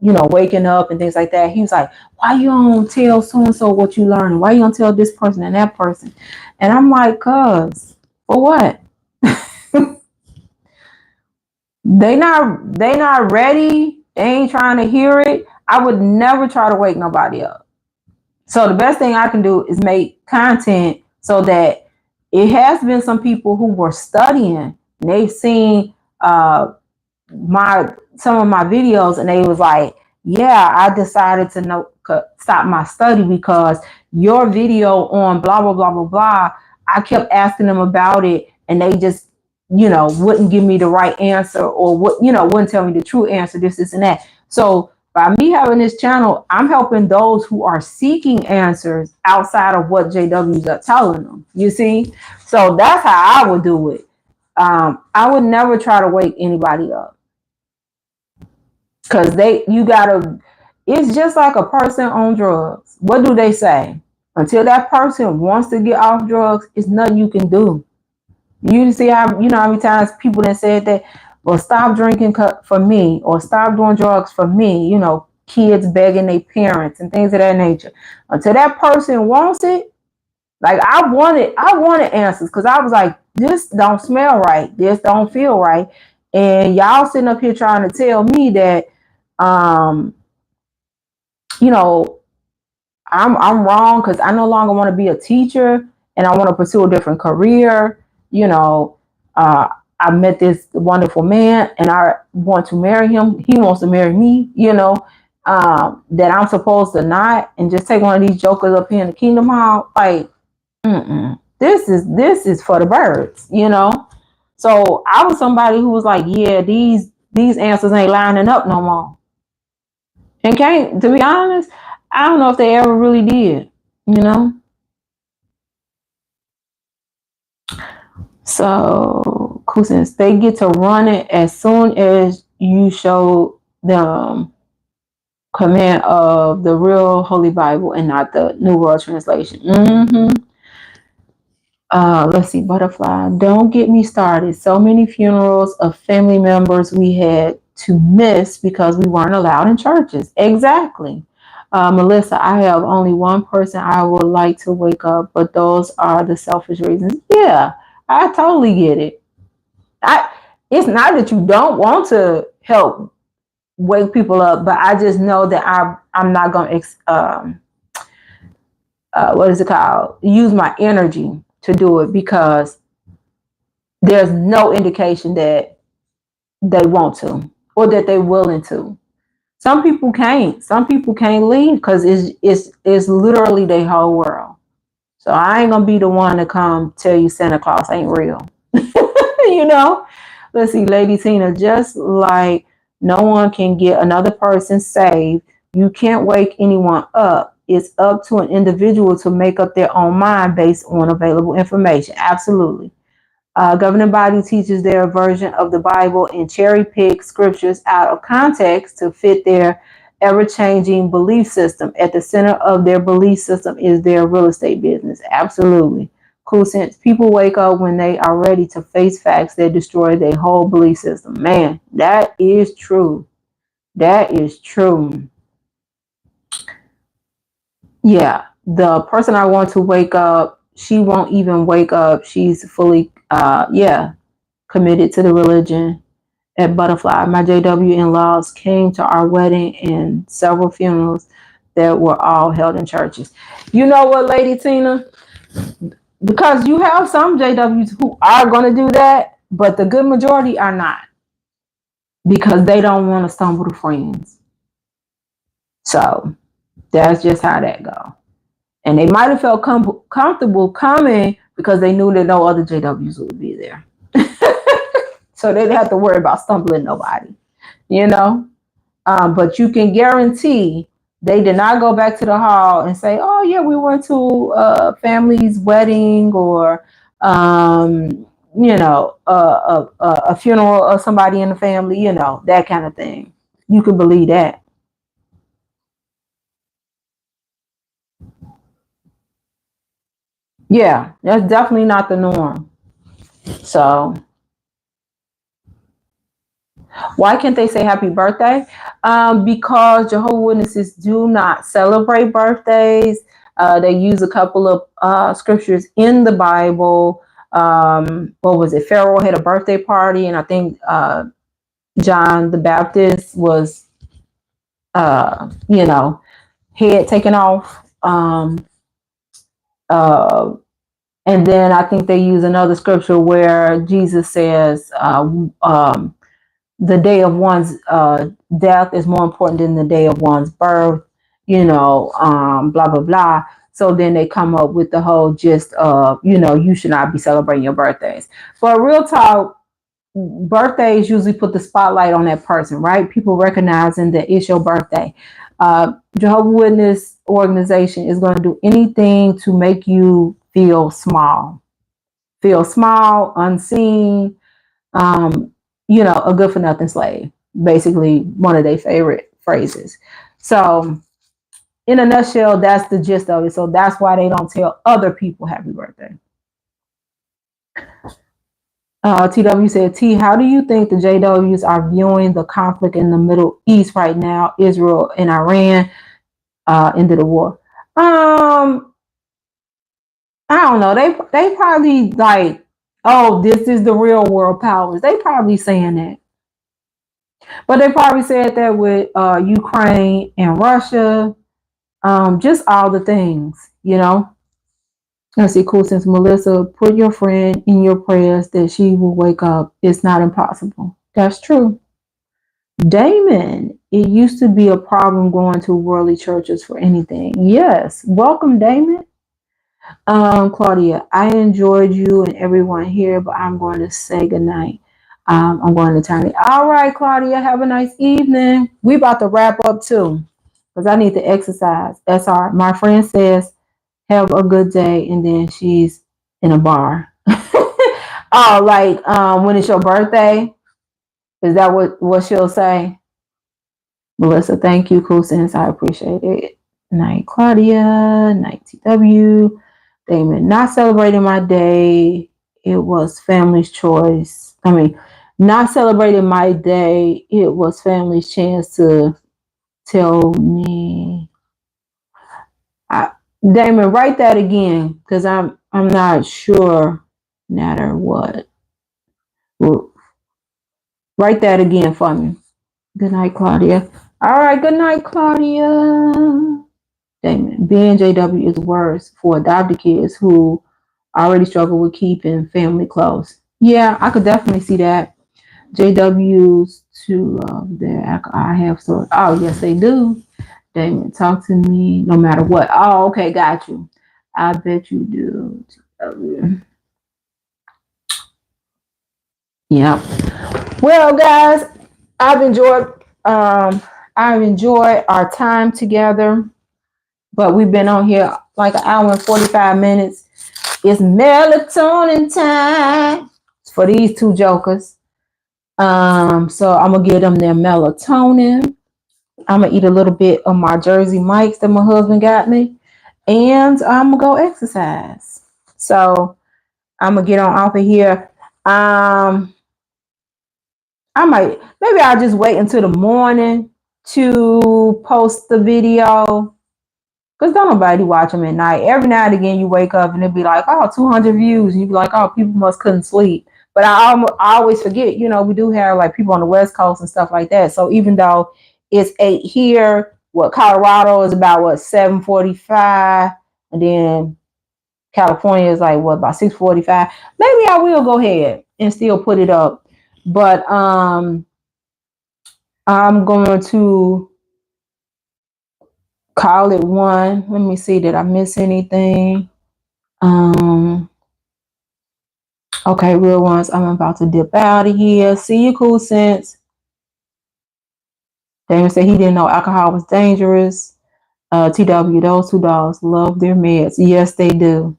waking up and things like that. He was like, why you don't tell so-and-so what you learned? Why you don't tell this person and that person? And I'm like, cuz, for what? They not ready. They ain't trying to hear it. I would never try to wake nobody up. So the best thing I can do is make content so that it has been some people who were studying and they've seen some of my videos and they was like, yeah, I decided to stop my study because your video on blah blah blah blah blah, I kept asking them about it and they just wouldn't give me the right answer or wouldn't tell me the true answer, this and that. So by me having this channel, I'm helping those who are seeking answers outside of what JWs are telling them. You see? So that's how I would do it. I would never try to wake anybody up. Because it's just like a person on drugs. What do they say? Until that person wants to get off drugs, it's nothing you can do. You see how many times people that said that, well, stop drinking for me or stop doing drugs for me, kids begging their parents and things of that nature. Until that person wants it, like I wanted answers because I was like, this don't smell right. This don't feel right. And y'all sitting up here trying to tell me that, I'm wrong because I no longer want to be a teacher and I want to pursue a different career. I met this wonderful man and I want to marry him. He wants to marry me, that I'm supposed to not and just take one of these jokers up here in the Kingdom Hall. Like, this is for the birds, So I was somebody who was like, yeah, these answers ain't lining up no more. And can't, to be honest, I don't know if they ever really did, you know. So, since they get to run it as soon as you show them command of the real Holy Bible and not the New World Translation. Let's see, butterfly. Don't get me started. So many funerals of family members we had to miss because we weren't allowed in churches. Exactly. Melissa, I have only one person I would like to wake up, but those are the selfish reasons. Yeah, I totally get it. It's not that you don't want to help wake people up, but I just know that I'm not going to what is it called? Use my energy to do it because there's no indication that they want to or that they're willing to. Some people can't. Some people can't leave because it's literally their whole world. So I ain't gonna be the one to come tell you Santa Claus ain't real. Let's see, Lady Tina, just like no one can get another person saved, you can't wake anyone up. It's up to an individual to make up their own mind based on available information. Absolutely. Governing body teaches their version of the Bible and cherry pick scriptures out of context to fit their ever-changing belief system. At the center of their belief system is their real estate business. Absolutely. Cool sense. People wake up when they are ready to face facts that destroy their whole belief system. Man, that is true. That is true. Yeah. The person I want to wake up, she won't even wake up. She's fully, committed to the religion. At Butterfly, my JW in-laws came to our wedding and several funerals that were all held in churches. You know what, Lady Tina? Because you have some JWs who are going to do that, but the good majority are not because they don't want to stumble to friends. So that's just how that goes. And they might have felt comfortable coming because they knew that no other JWs would be there. So they didn't have to worry about stumbling nobody, But you can guarantee they did not go back to the hall and say, oh, yeah, we went to a family's wedding or, a funeral of somebody in the family, that kind of thing. You can believe that. Yeah, that's definitely not the norm. So why can't they say happy birthday? Because Jehovah's Witnesses do not celebrate birthdays. They use a couple of scriptures in the Bible. What was it? Pharaoh had a birthday party, and I think John the Baptist was, head taken off. And then I think they use another scripture where Jesus says, the day of one's death is more important than the day of one's birth, blah, blah, blah. So then they come up with the whole gist of, you should not be celebrating your birthdays. But real talk, birthdays usually put the spotlight on that person, right? People recognizing that it's your birthday. Jehovah's Witness organization is going to do anything to make you feel small, unseen, a good for nothing slave, basically one of their favorite phrases. So in a nutshell, that's the gist of it. So that's why they don't tell other people happy birthday. TW said, T, how do you think the JWs are viewing the conflict in the Middle East right now, Israel and Iran, into the war? I don't know. They probably like, oh, this is the real world powers. They probably saying that. But they probably said that with Ukraine and Russia, just all the things, Let's see, cool. Since Melissa, put your friend in your prayers that she will wake up. It's not impossible. That's true. Damon, it used to be a problem going to worldly churches for anything. Yes. Welcome, Damon. Claudia, I enjoyed you and everyone here, but I'm going to say goodnight. I'm going to turn it. All right, Claudia, have a nice evening. We about to wrap up too, because I need to exercise. That's all right. My friend says, have a good day, and then she's in a bar. Oh, like when it's your birthday? Is that what she'll say? Melissa, thank you, cool sense. I appreciate it. Night, Claudia. Night, TW. Damon, not celebrating my day. It was family's choice. I mean, not celebrating my day. It was family's chance to tell me. Damon, write that again, because I'm not sure. Matter what. Write that again for me. Good night, Claudia. All right, good night, Claudia. Damon, BNJW is worse for adopted kids who already struggle with keeping family close. Yeah, I could definitely see that. JWs to their I have so. Oh yes, they do. Damon, talk to me no matter what. Oh, okay, got you. I bet you do. Yeah. Well, guys, I've enjoyed um I've enjoyed our time together, but we've been on here like an hour and 45 minutes. It's melatonin time for these two jokers. So I'm gonna give them their melatonin. I'm gonna eat a little bit of my Jersey Mike's that my husband got me, and I'm gonna go exercise. So I'm gonna get on off of here. Maybe I'll just wait until the morning to post the video. Because don't nobody watch them at night. Every now and again you wake up and it'll be like, oh, 200 views. And you be like, oh, people must couldn't sleep. But I always forget, we do have like people on the West Coast and stuff like that. So even though it's 8 here, Colorado is about 7:45. And then California is like about 6:45. Maybe I will go ahead and still put it up. But I'm going to call it one. Let me see, did I miss anything? Okay, real ones. I'm about to dip out of here. See you, cool sense. Damon said he didn't know alcohol was dangerous. TW, those two dogs love their meds. Yes, they do.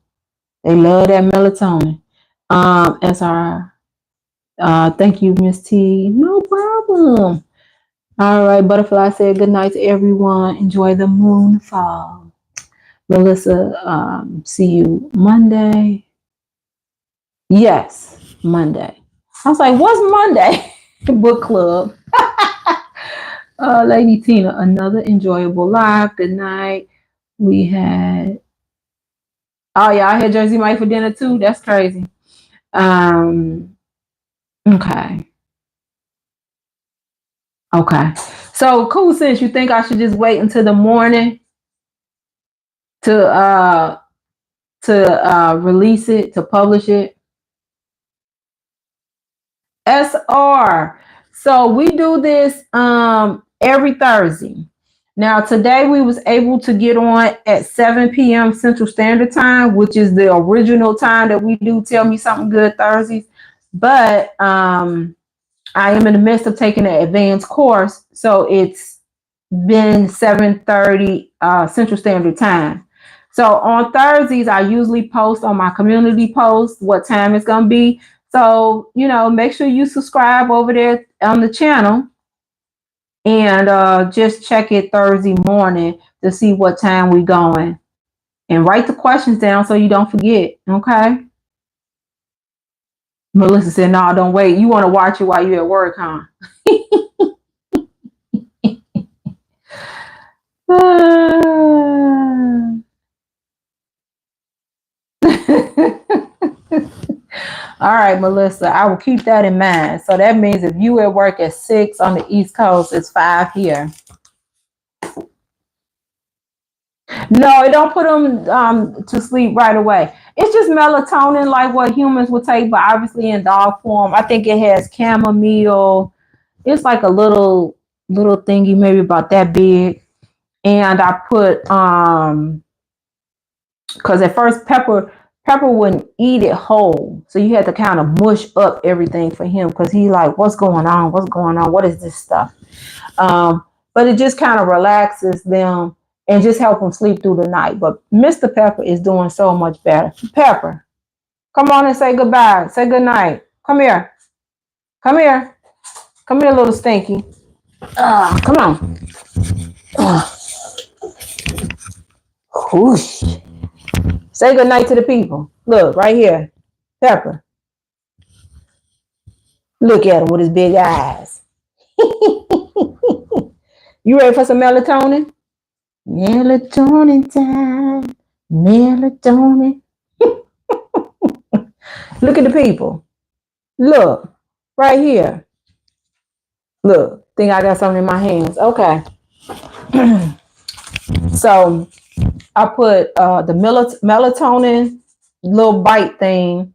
They love that melatonin. SR. Thank you, Miss T. No problem. All right, Butterfly said good night to everyone. Enjoy the moonfall. Melissa, see you Monday. Yes, Monday. I was like, what's Monday? Book club. Lady Tina, another enjoyable live. Good night. We had, oh yeah, I had Jersey Mike for dinner too. That's crazy. Okay. So cool, since you think I should just wait until the morning to release it, to publish it. SR. So we do this every Thursday. Now today we was able to get on at 7 p.m. Central Standard Time, which is the original time that we do Tell Me Something Good Thursdays. But I am in the midst of taking an advanced course, so it's been 7:30 Central Standard Time. So on Thursdays, I usually post on my community post what time it's gonna be. So, make sure you subscribe over there on the channel and just check it Thursday morning to see what time we going. And write the questions down so you don't forget, okay? Melissa said, no, don't wait. You want to watch it while you're at work, huh? All right, Melissa, I will keep that in mind. So that means if you at work at 6 on the East Coast, it's 5 here. No, it don't put them to sleep right away. It's just melatonin, like what humans would take, but obviously in dog form. I think it has chamomile. It's like a little thingy, maybe about that big. And I put because at first Pepper wouldn't eat it whole, so you had to kind of mush up everything for him because he like, what's going on? What's going on? What is this stuff? But it just kind of relaxes them and just help them sleep through the night. But Mr. Pepper is doing so much better. Pepper, come on and say goodbye. Say good night. Come here. Come here. Come here, little stinky. Come on. Whoosh. Say good night to the people. Look, right here. Pepper. Look at him with his big eyes. You ready for some melatonin? Melatonin time. Melatonin. Look at the people. Look. Right here. Look. Think I got something in my hands. Okay. So I put the melatonin little bite thing.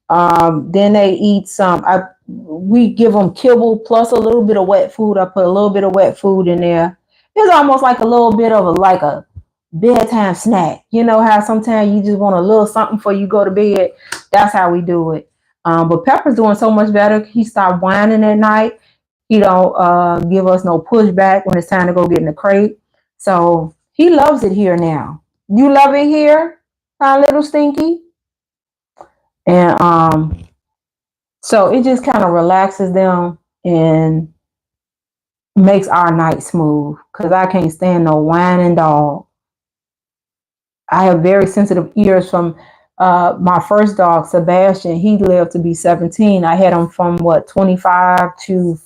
Then they eat some. We give them kibble plus a little bit of wet food. I put a little bit of wet food in there. It's almost like a little bit of a bedtime snack. You know how sometimes you just want a little something before you go to bed. That's how we do it. But Pepper's doing so much better. He stopped whining at night. He don't give us no pushback when it's time to go get in the crate. So he loves it here now. You love it here, huh, little stinky? And so it just kind of relaxes them and makes our night smooth. Cause I can't stand no whining dog. I have very sensitive ears from my first dog, Sebastian. He lived to be 17. I had him from 25 to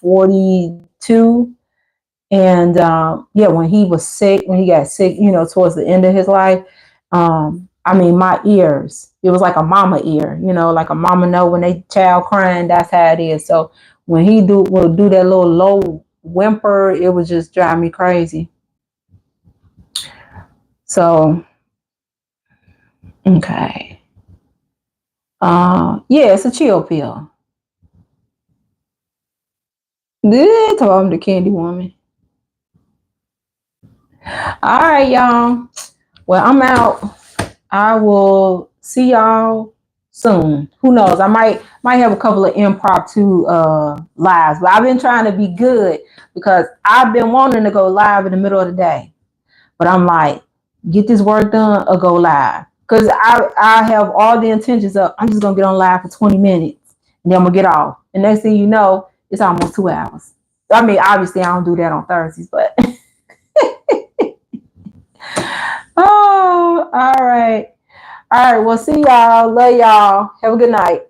42. And yeah, when he got sick, towards the end of his life, my ears, it was like a mama ear, like a mama know when they child crying, that's how it is. So when he will do that little low whimper, it would just drive me crazy. So, okay. Yeah, it's a chill pill. Good, told him the candy woman. All right, y'all. Well, I'm out. I will see y'all soon. Who knows? I might have a couple of impromptu lives, but I've been trying to be good because I've been wanting to go live in the middle of the day. But I'm like, get this work done or go live. Because I have all the intentions of I'm just gonna get on live for 20 minutes and then I'm gonna get off. And next thing you know, it's almost 2 hours. I mean, obviously I don't do that on Thursdays, but oh, all right. All right, well, see y'all. Love y'all. Have a good night.